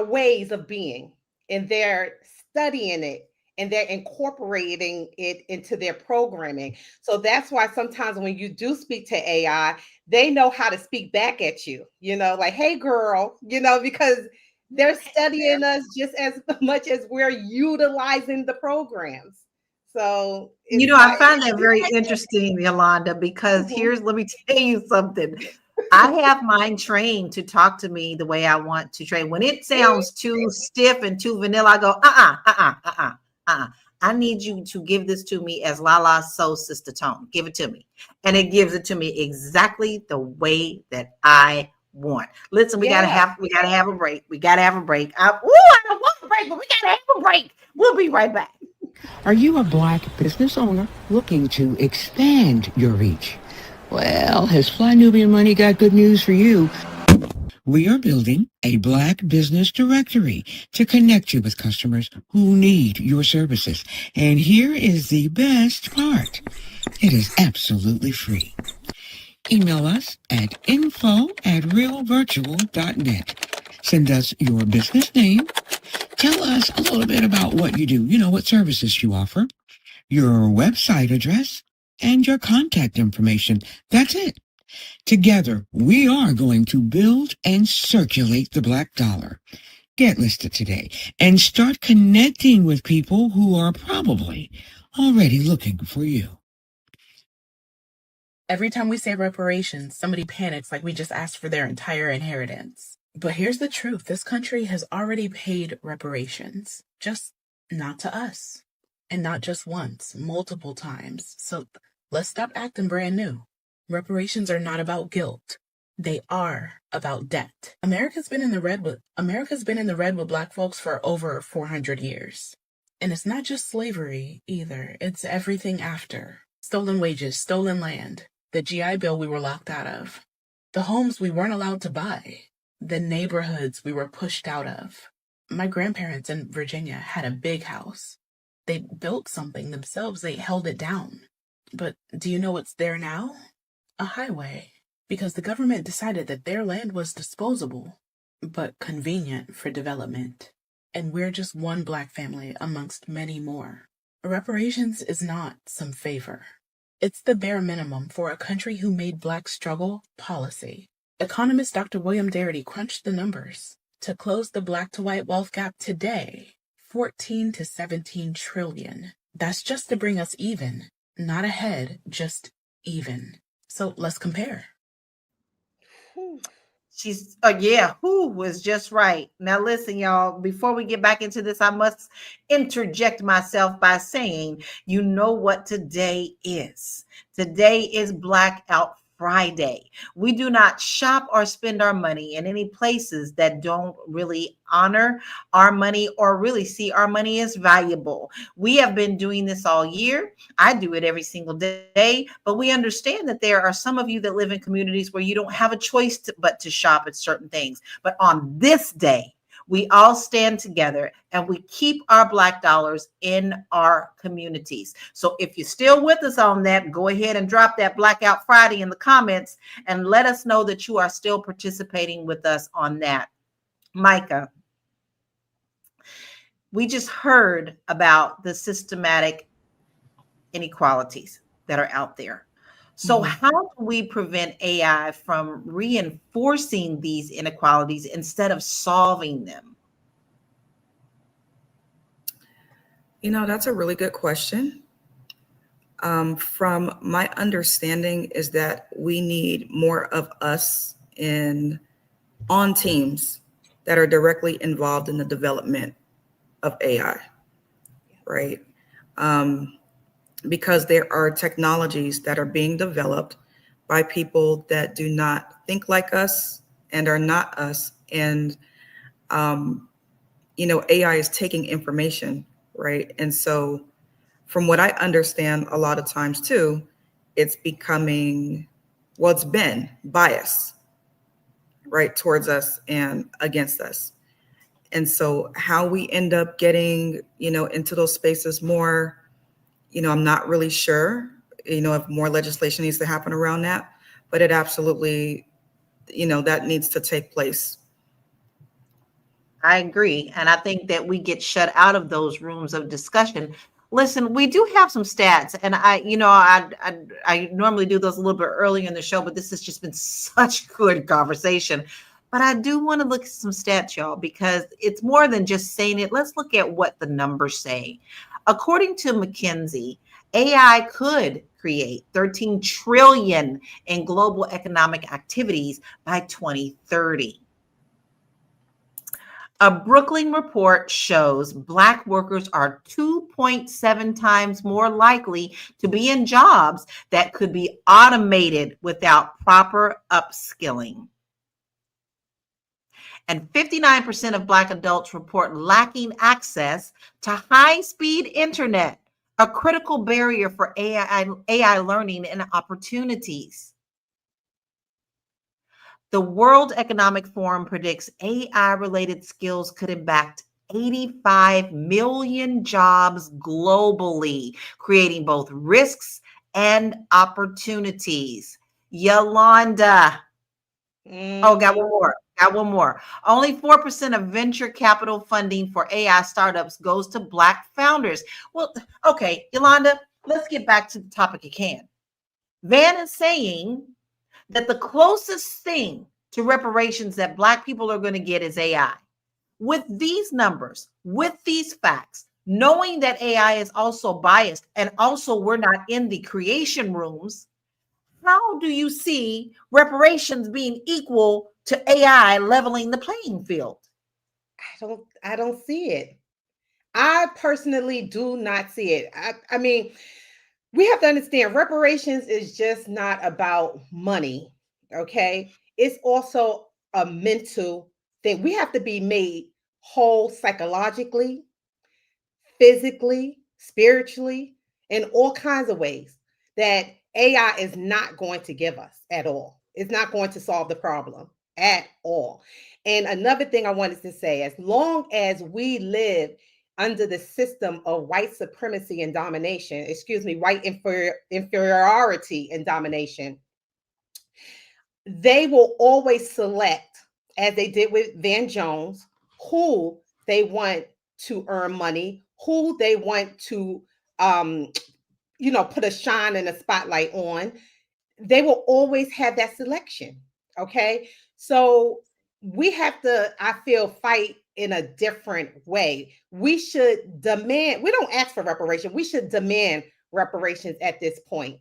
ways of being, and they're studying it, and they're incorporating it into their programming. So that's why sometimes when you do speak to AI, they know how to speak back at you, like, hey, girl, because they're studying us just as much as we're utilizing the programs. So, I find that very interesting, Yolanda, because let me tell you something. I have mine trained to talk to me the way I want to train. When it sounds too stiff and too vanilla, I go, I need you to give this to me as Lala's soul sister tone. Give it to me. And it gives it to me exactly the way that I want. Listen, we gotta have a break. We gotta have a break. I don't want a break, but we gotta have a break. We'll be right back. Are you a Black business owner looking to expand your reach? Well, has Fly Nubian Money got good news for you? We are building a Black business directory to connect you with customers who need your services. And here is the best part. It is absolutely free. Email us at info@realvirtual.net. Send us your business name. Tell us a little bit about what you do, what services you offer, your website address, and your contact information. That's it. Together, we are going to build and circulate the Black dollar. Get listed today and start connecting with people who are probably already looking for you. Every time we say reparations, somebody panics like we just asked for their entire inheritance. But here's the truth. This country has already paid reparations, just not to us. And not just once, multiple times. So let's stop acting brand new. Reparations are not about guilt. They are about debt. America's been in the red with Black folks for over 400 years. And it's not just slavery either. It's everything after. Stolen wages, stolen land, the GI Bill we were locked out of, the homes we weren't allowed to buy, the neighborhoods we were pushed out of. My grandparents in Virginia had a big house. They built something themselves. They held it down. But do you know what's there now? A highway. Because the government decided that their land was disposable, but convenient for development. And we're just one Black family amongst many more. Reparations is not some favor. It's the bare minimum for a country who made Black struggle policy. Economist Dr. William Darity crunched the numbers. To close the Black to white wealth gap today, 14 to 17 trillion. That's just to bring us even, not ahead, just even. So let's compare. She's, oh yeah, who was just right. Now listen, y'all, before we get back into this, I must interject myself by saying, you know what today is. Today is Blackout Friday. We do not shop or spend our money in any places that don't really honor our money or really see our money as valuable. We have been doing this all year. I do it every single day, but we understand that there are some of you that live in communities where you don't have a choice but to shop at certain things. But on this day, we all stand together and we keep our Black dollars in our communities. So if you're still with us on that, go ahead and drop that Blackout Friday in the comments and let us know that you are still participating with us on that. Micah, we just heard about the systematic inequalities that are out there. So how do we prevent AI from reinforcing these inequalities instead of solving them? You know, that's a really good question. From my understanding is that we need more of us on teams that are directly involved in the development of AI, right? Because there are technologies that are being developed by people that do not think like us and are not us. And, you know, AI is taking information, right? And so from what I understand a lot of times too, it's becoming, well, it's been bias, right, towards us and against us. And so how we end up getting, you know, into those spaces more, you know, I'm not really sure, you know, if more legislation needs to happen around that, but it absolutely, you know, that needs to take place. I agree. And I think that we get shut out of those rooms of discussion. Listen, we do have some stats, and I normally do those a little bit earlier in the show, but this has just been such good conversation. But I do want to look at some stats, y'all, because it's more than just saying it. Let's look at what the numbers say. According to McKinsey, AI could create 13 trillion in global economic activities by 2030. A Brooklyn report shows Black workers are 2.7 times more likely to be in jobs that could be automated without proper upskilling. And 59% of Black adults report lacking access to high-speed internet, a critical barrier for AI learning and opportunities. The World Economic Forum predicts AI-related skills could impact 85 million jobs globally, creating both risks and opportunities. Yolanda. Oh, got one more. Only 4% of venture capital funding for AI startups goes to Black founders. Well, okay, Yolanda, let's get back to the topic at hand. Van is saying that the closest thing to reparations that Black people are going to get is AI. With these numbers, with these facts, knowing that AI is also biased and also we're not in the creation rooms, how do you see reparations being equal to AI leveling the playing field? I don't see it. I personally do not see it. I mean, we have to understand reparations is just not about money, okay? It's also a mental thing. We have to be made whole psychologically, physically, spiritually, in all kinds of ways that AI is not going to give us at all. It's not going to solve the problem at all. And another thing I wanted to say, as long as we live under the system of white supremacy and domination, white inferiority and domination, they will always select, as they did with Van Jones, who they want to earn money, who they want to, put a shine and a spotlight on. They will always have that selection. Okay. So we have to, I feel, fight in a different way. We should demand, we don't ask for reparation. We should demand reparations at this point.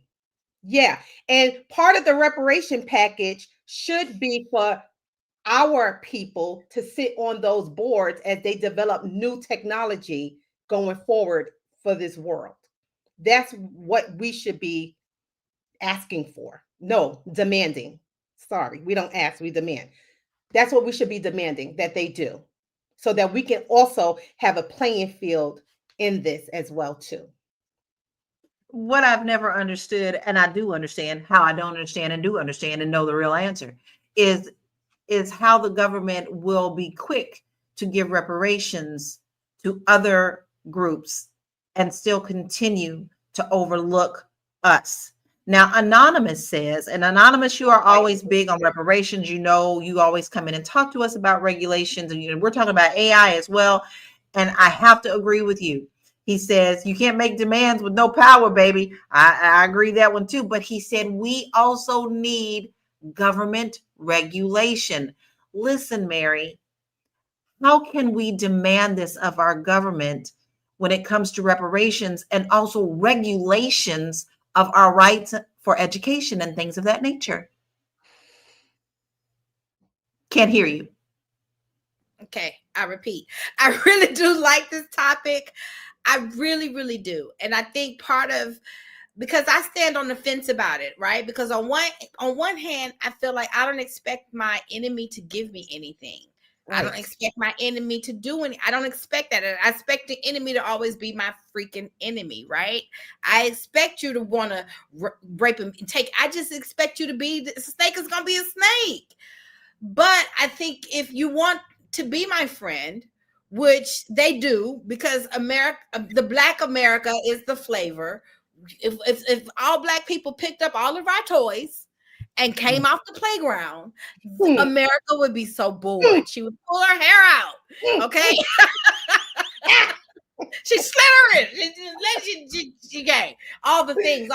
Yeah. And part of the reparation package should be for our people to sit on those boards as they develop new technology going forward for this world. That's what we should be asking for. No, demanding. Sorry, we don't ask, we demand. That's what we should be demanding that they do, so that we can also have a playing field in this as well too. What I've never understood, and I do understand how I don't understand and do understand and know the real answer, is how the government will be quick to give reparations to other groups and still continue to overlook us. Now, Anonymous says, and Anonymous, you are always big on reparations. You know, you always come in and talk to us about regulations, and we're talking about AI as well. And I have to agree with you. He says, you can't make demands with no power, baby. I agree that one too. But he said, we also need government regulation. Listen, Mary, how can we demand this of our government when it comes to reparations and also regulations of our rights for education and things of that nature? Can't hear you. Okay, I repeat. I really do like this topic. I really, really do. And I think because I stand on the fence about it, right? Because on one hand, I feel like I don't expect my enemy to give me anything. Right. I don't expect my enemy to do anything. I don't expect that. I expect the enemy to always be my freaking enemy, right? I expect you to want to rape him and take. I just expect you to be, the snake is going to be a snake. But I think if you want to be my friend, which they do, because America, the Black America is the flavor. If all Black people picked up all of our toys and came off the playground, America would be so bored. She would pull her hair out. Okay. She's slithering. She gay. All the things.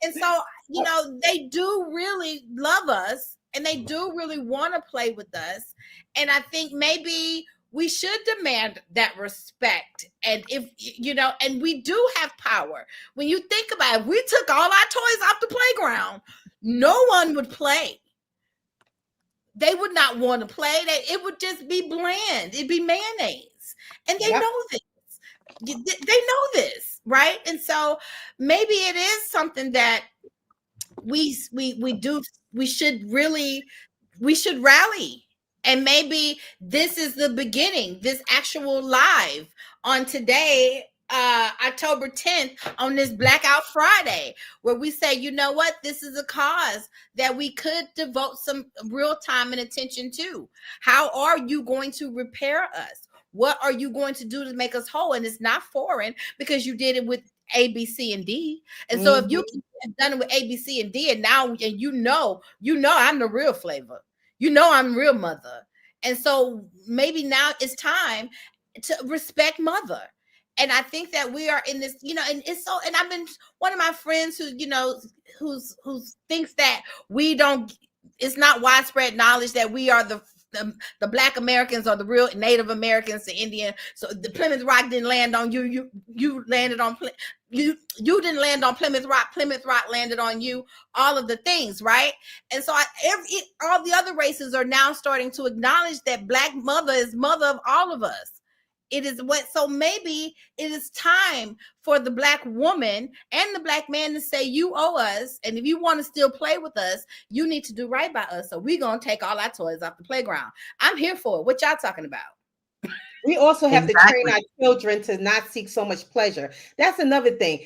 And so, you know, they do really love us and they do really want to play with us. And I think maybe we should demand that respect. And if, you know, and we do have power. When you think about it, if we took all our toys off the playground, no one would play. They would not want to play. It would just be bland. It'd be mayonnaise. And they know this. They know this, right? And so maybe it is something that we should rally. And maybe this is the beginning, this actual live on today, October 10th, on this Blackout Friday, where we say, you know what, this is a cause that we could devote some real time and attention to. How are you going to repair us? What are you going to do to make us whole? And it's not foreign because you did it with A, B, C, and D. And so if you have done it with A, B, C, and D, and now and you know I'm the real flavor. You know I'm real mother. And so maybe now it's time to respect mother. And I think that we are in this, you know, and it's so, and I've been one of my friends who, you know, who thinks that it's not widespread knowledge that we are the Black Americans are the real Native Americans, the Indian. So the Plymouth Rock didn't land on you. You landed on you didn't land on Plymouth Rock. Plymouth Rock landed on you. All of the things, right? And so all the other races are now starting to acknowledge that Black mother is mother of all of us. So maybe it is time for the Black woman and the Black man to say, you owe us. And if you want to still play with us, you need to do right by us. So we're going to take all our toys off the playground. I'm here for it. What y'all talking about? We also have to train our children to not seek so much pleasure. That's another thing.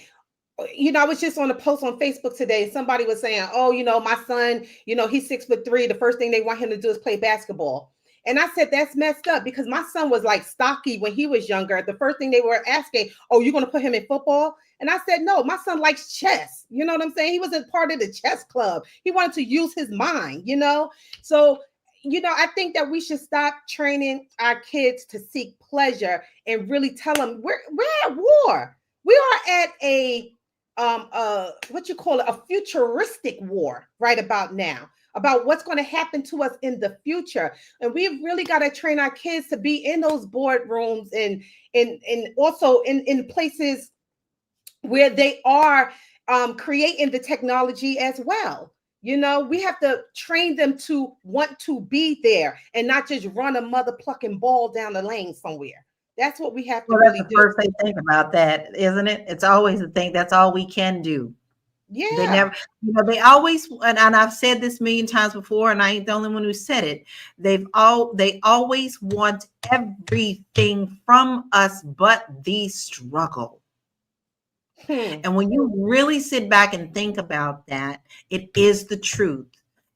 You know, I was just on a post on Facebook today. Somebody was saying, oh, you know, my son, you know, he's 6'3". The first thing they want him to do is play basketball. And I said, that's messed up because my son was like stocky when he was younger. The first thing they were asking, oh, you're going to put him in football? And I said, no, my son likes chess. You know what I'm saying? He wasn't part of the chess club. He wanted to use his mind, you know? So, you know, I think that we should stop training our kids to seek pleasure and really tell them we're at war. We are at a futuristic war right about now, about what's going to happen to us in the future. And we've really got to train our kids to be in those boardrooms and also in places where they are creating the technology as well. We have to train them to want to be there and not just run a mother plucking ball down the lane somewhere. That's what we have to Well, that's really the do. first they think about that, isn't it? It's always the thing. That's all we can do. They Yeah. never, they always, and I've said this a million times before, and I ain't the only one who said it. They always want everything from us but the struggle. And when you really sit back and think about that, it is the truth.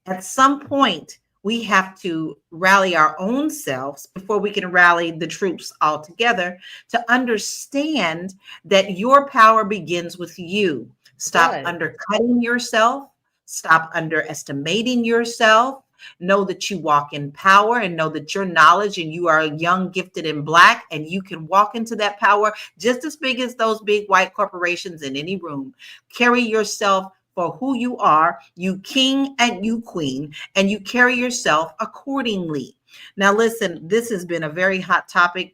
At some point, we have to rally our own selves before we can rally the troops all together to understand that your power begins with you. Stop Does. undercutting yourself. Stop underestimating yourself. Know that you walk in power and know that your knowledge and you are young, gifted, and Black, and you can walk into that power just as big as those big white corporations in any room. Carry yourself for who you are, you king and you queen, and you carry yourself accordingly. Now, listen, this has been a very hot topic.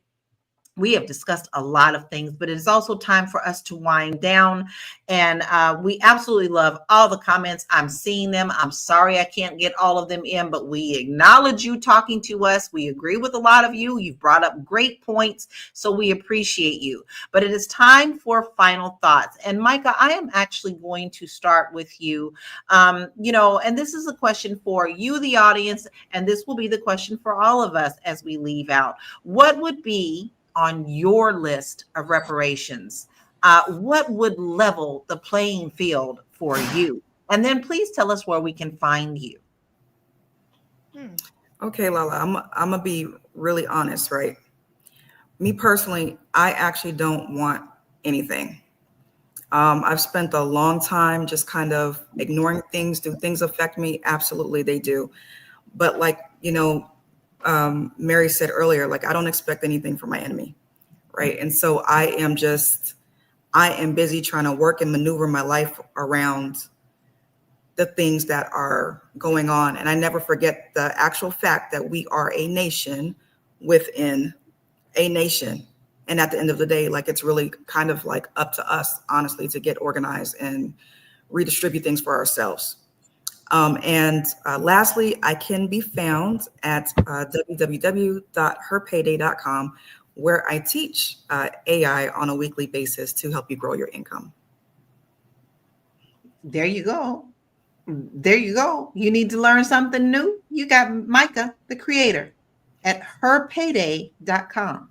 We have discussed a lot of things, but it is also time for us to wind down. And we absolutely love all the comments. I'm seeing them. I'm sorry I can't get all of them in, but we acknowledge you talking to us. We agree with a lot of you. You've brought up great points, so we appreciate you. But it is time for final thoughts. And Micah, I am actually going to start with you. And this is a question for you, the audience, and this will be the question for all of us as we leave out. What would be on your list of reparations? What would level the playing field for you? And then please tell us where we can find you. Okay, Lala, I'm gonna be really honest, right? Me personally, I actually don't want anything. I've spent a long time just kind of ignoring things. Do things affect me? Absolutely, they do. But Mary said earlier, I don't expect anything from my enemy, right? And so I am busy trying to work and maneuver my life around the things that are going on. And I never forget the actual fact that we are a nation within a nation. And at the end of the day, it's really kind of up to us, honestly, to get organized and redistribute things for ourselves. Lastly, I can be found at www.herpayday.com, where I teach AI on a weekly basis to help you grow your income. There you go. There you go. You need to learn something new? You got Micah, the creator, at herpayday.com.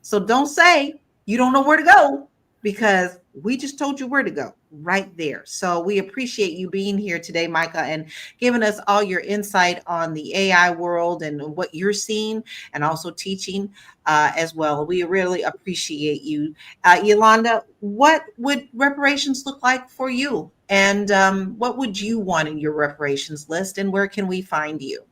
So don't say you don't know where to go, because we just told you where to go right there. So we appreciate you being here today, Micah, and giving us all your insight on the AI world and what you're seeing, and also teaching as well. We really appreciate you. Yolanda, what would reparations look like for you? And what would you want in your reparations list, and where can we find you?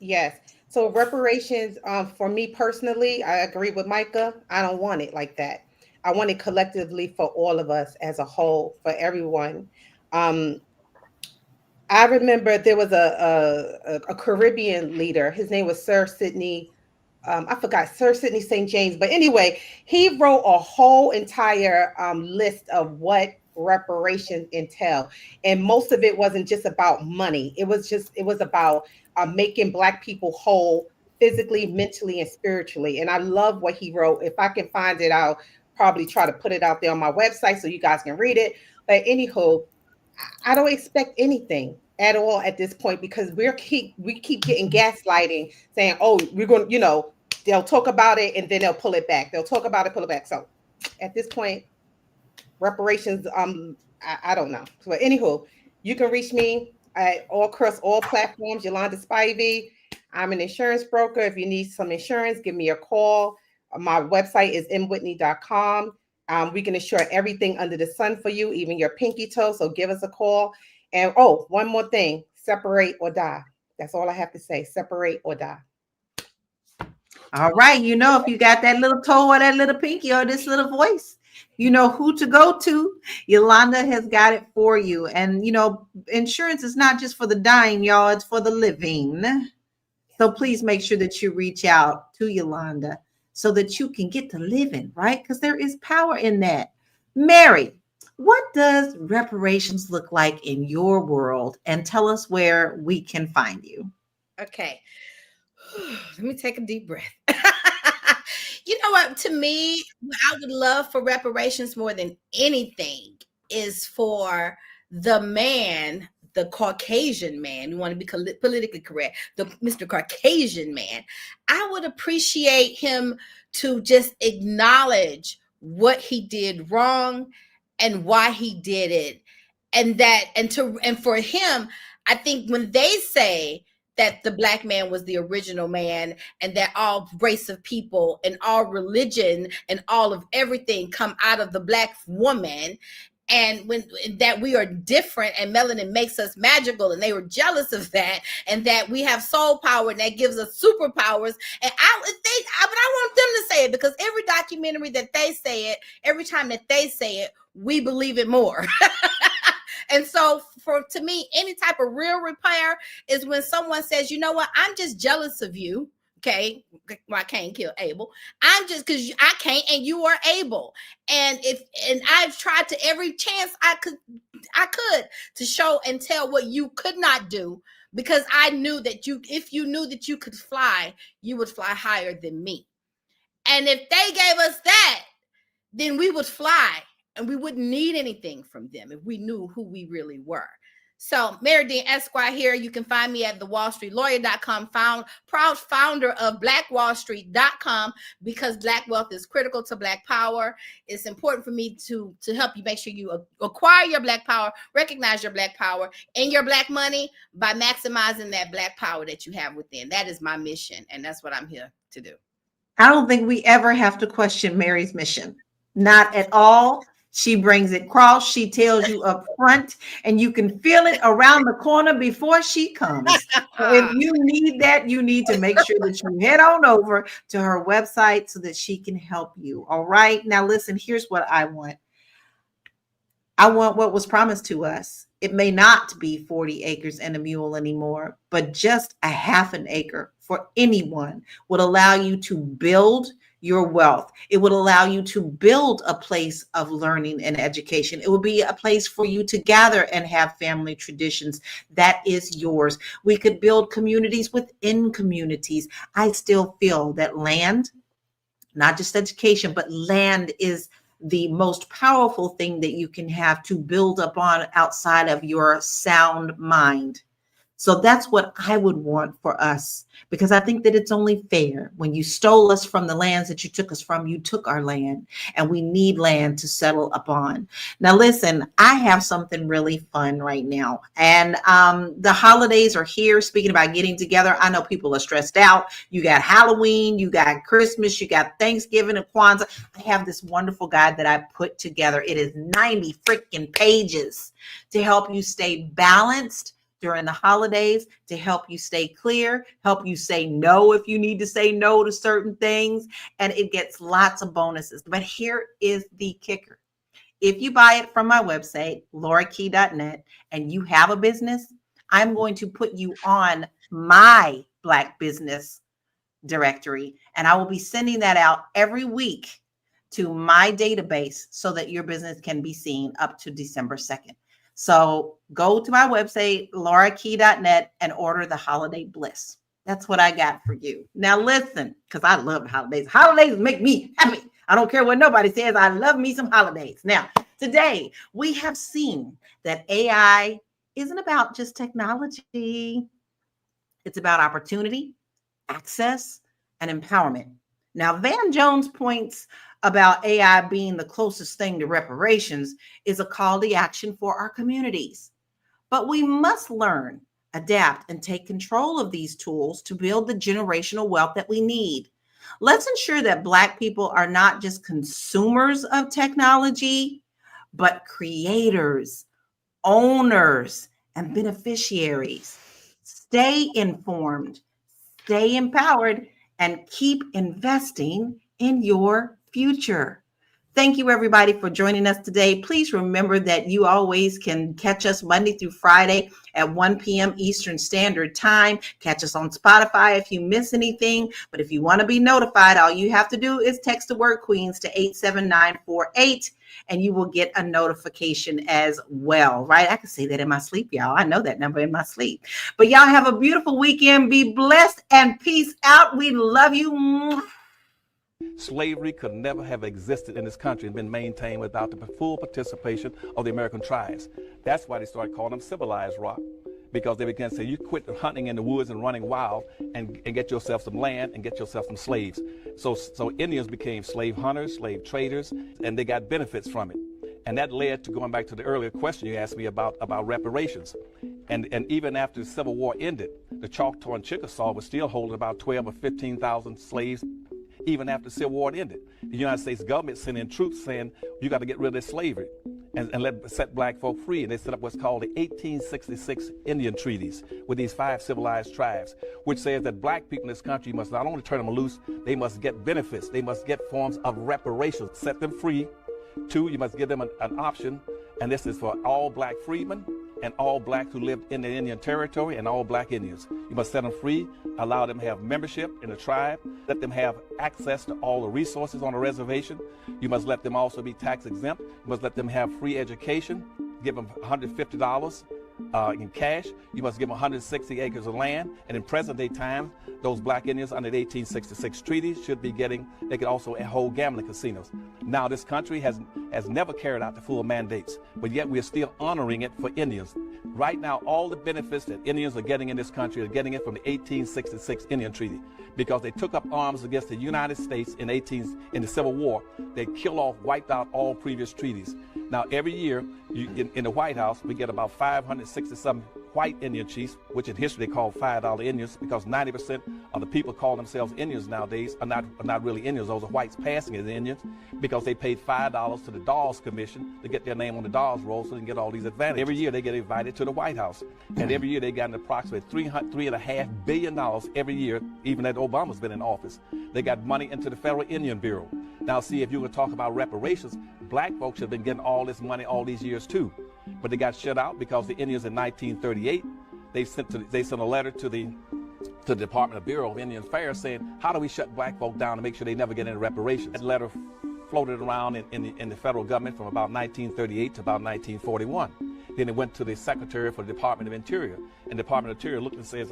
Yes. So reparations, for me personally, I agree with Micah. I don't want it like that. I want it collectively for all of us as a whole, for everyone. I remember there was a Caribbean leader. His name was Sir Sidney. I forgot, Sir Sidney St. James. But anyway, he wrote a whole entire list of what reparations entail. And most of it wasn't just about money. It was about making Black people whole physically, mentally, and spiritually. And I love what he wrote. If I can find it, I'll probably try to put it out there on my website so you guys can read it. But anywho, I don't expect anything at all at this point, because we keep getting gaslighting, saying, oh, we're going to, they'll talk about it and then they'll pull it back. They'll talk about it, pull it back. So at this point, reparations, I don't know. So anywho, you can reach me across all platforms, Yolanda Spivey. I'm an insurance broker. If you need some insurance, give me a call. My website is mwhitney.com. We can insure everything under the sun for you, even your pinky toe. So give us a call. And one more thing, separate or die. That's all I have to say. Separate or die. All right. If you got that little toe or that little pinky or this little voice, you know who to go to. Yolanda has got it for you. And, insurance is not just for the dying, y'all. It's for the living. So please make sure that you reach out to Yolanda so that you can get to living, right? Because there is power in that. Mary, What does reparations look like in your world? And tell us where we can find you. Okay. Let me take a deep breath. You know what? To me, what I would love for reparations more than anything is for the man, the Caucasian man. We want to be politically correct. The Mr. Caucasian man. I would appreciate him to just acknowledge what he did wrong and why he did it, and for him, I think when they say that the black man was the original man and that all race of people and all religion and all of everything come out of the black woman, and when that we are different and melanin makes us magical, and they were jealous of that, and that we have soul power and that gives us superpowers. And but I want them to say it, because every documentary that they say it, every time that they say it, we believe it more. And so to me, any type of real repair is when someone says, you know what, I'm just jealous of you. Okay, well, I can't kill Abel. I'm just, because I can't and you are able. And I've tried to every chance I could to show and tell what you could not do, because I knew that if you knew that you could fly, you would fly higher than me. And if they gave us that, then we would fly and we wouldn't need anything from them if we knew who we really were. So, Marye Dean Esquire here. You can find me at thewallstreetlawyer.com, proud founder of blackwallstreet.com, because Black wealth is critical to Black power. It's important for me to help you make sure you acquire your Black power, recognize your Black power and your Black money by maximizing that Black power that you have within. That is my mission, and that's what I'm here to do. I don't think we ever have to question Mary's mission. Not at all. She brings it across. She tells you up front, and you can feel it around the corner before she comes. So if you need that, you need to make sure that you head on over to her website so that she can help you. All right. Now, listen, here's what I want. I want what was promised to us. It may not be 40 acres and a mule anymore, but just a half an acre for anyone would allow you to build your wealth. It would allow you to build a place of learning and education. It would be a place for you to gather and have family traditions. That is yours. We could build communities within communities. I still feel that land, not just education, but land is the most powerful thing that you can have to build upon outside of your sound mind. So that's what I would want for us, because I think that it's only fair. When you stole us from the lands that you took us from, you took our land, and we need land to settle upon. Now, listen, I have something really fun right now, and the holidays are here. Speaking about getting together, I know people are stressed out. You got Halloween, you got Christmas, you got Thanksgiving and Kwanzaa. I have this wonderful guide that I put together. It is 90 freaking pages to help you stay balanced during the holidays, to help you stay clear, help you say no if you need to say no to certain things, and it gets lots of bonuses. But here is the kicker. If you buy it from my website, laurakey.net, and you have a business, I'm going to put you on my Black business directory, and I will be sending that out every week to my database so that your business can be seen up to December 2nd. So go to my website, laurakey.net, and order the holiday bliss. That's what I got for you. Now listen, because I love holidays. Holidays make me happy. I don't care what nobody says. I love me some holidays. Now, today we have seen that AI isn't about just technology. It's about opportunity, access, and empowerment. Now, Van Jones' points about AI being the closest thing to reparations is a call to action for our communities. But we must learn, adapt, and take control of these tools to build the generational wealth that we need. Let's ensure that Black people are not just consumers of technology, but creators, owners, and beneficiaries. Stay informed, stay empowered, and keep investing in your future. Thank you, everybody, for joining us today. Please remember that you always can catch us Monday through Friday at 1 p.m. Eastern Standard Time. Catch us on Spotify if you miss anything. But if you want to be notified, all you have to do is text the word Queens to 87948, and you will get a notification as well, right? I can say that in my sleep, y'all. I know that number in my sleep. But y'all have a beautiful weekend. Be blessed and peace out. We love you. Slavery could never have existed in this country and been maintained without the full participation of the American tribes. That's why they started calling them civilized rock, because they began to say, you quit hunting in the woods and running wild and get yourself some land and get yourself some slaves. So Indians became slave hunters, slave traders, and they got benefits from it. And that led to, going back to the earlier question you asked me about reparations. And even after the Civil War ended, the Choctaw and Chickasaw was still holding about 12 or 15,000 slaves even after the Civil War ended. The United States government sent in troops saying, you got to get rid of this slavery and set black folk free. And they set up what's called the 1866 Indian Treaties with these 5 civilized tribes, which says that black people in this country must not only turn them loose, they must get benefits. They must get forms of reparations, set them free. 2, you must give them an option, and this is for all black freedmen and all blacks who lived in the Indian Territory and all black Indians. You must set them free, allow them to have membership in the tribe, let them have access to all the resources on the reservation. You must let them also be tax exempt. You must let them have free education, give them $150 in cash. You must give them 160 acres of land. And in present day time, those black Indians under the 1866 treaty should be getting, they could also hold gambling casinos. Now this country has never carried out the full mandates, but yet we are still honoring it for Indians. Right now, all the benefits that Indians are getting in this country are getting it from the 1866 Indian Treaty, because they took up arms against the United States in the Civil War. They wiped out all previous treaties. Now every year in the White House, we get about 560-some white Indian chiefs, which in history they call $5 Indians, because 90% of the people call themselves Indians nowadays are not really Indians. Those are whites passing as Indians, because they paid $5 to the Dawes Commission to get their name on the Dawes roll so they can get all these advantages. Every year they get invited to the White House, and every year they got an approximate $3.5 billion every year, even that Obama's been in office. They got money into the Federal Indian Bureau. Now see, if you were to talk about reparations, black folks have been getting all this money all these years too, but they got shut out because the Indians in 1938, they sent a letter to the Department of Bureau of Indian Affairs saying, how do we shut black folk down to make sure they never get any reparations? That letter floated around in the federal government from about 1938 to about 1941. Then it went to the Secretary for the Department of Interior, and the Department of Interior looked and says,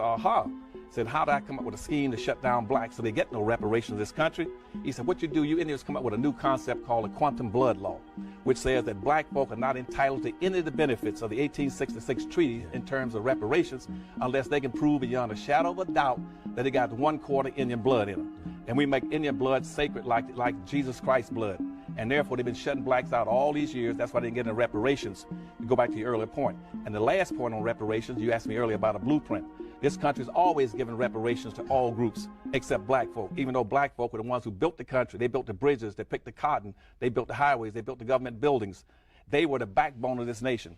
said, how did I come up with a scheme to shut down blacks so they get no reparations in this country? He said, what you do, you Indians come up with a new concept called the quantum blood law, which says that black folk are not entitled to any of the benefits of the 1866 treaty in terms of reparations unless they can prove beyond a shadow of a doubt that they got 1/4 Indian blood in them. And we make Indian blood sacred like Jesus Christ's blood. And therefore, they've been shutting blacks out all these years. That's why they didn't get any reparations. You go back to your earlier point. And the last point on reparations, you asked me earlier about a blueprint. This country's always given reparations to all groups except black folk, even though black folk were the ones who built the country. They built the bridges, they picked the cotton, they built the highways, they built the government buildings. They were the backbone of this nation.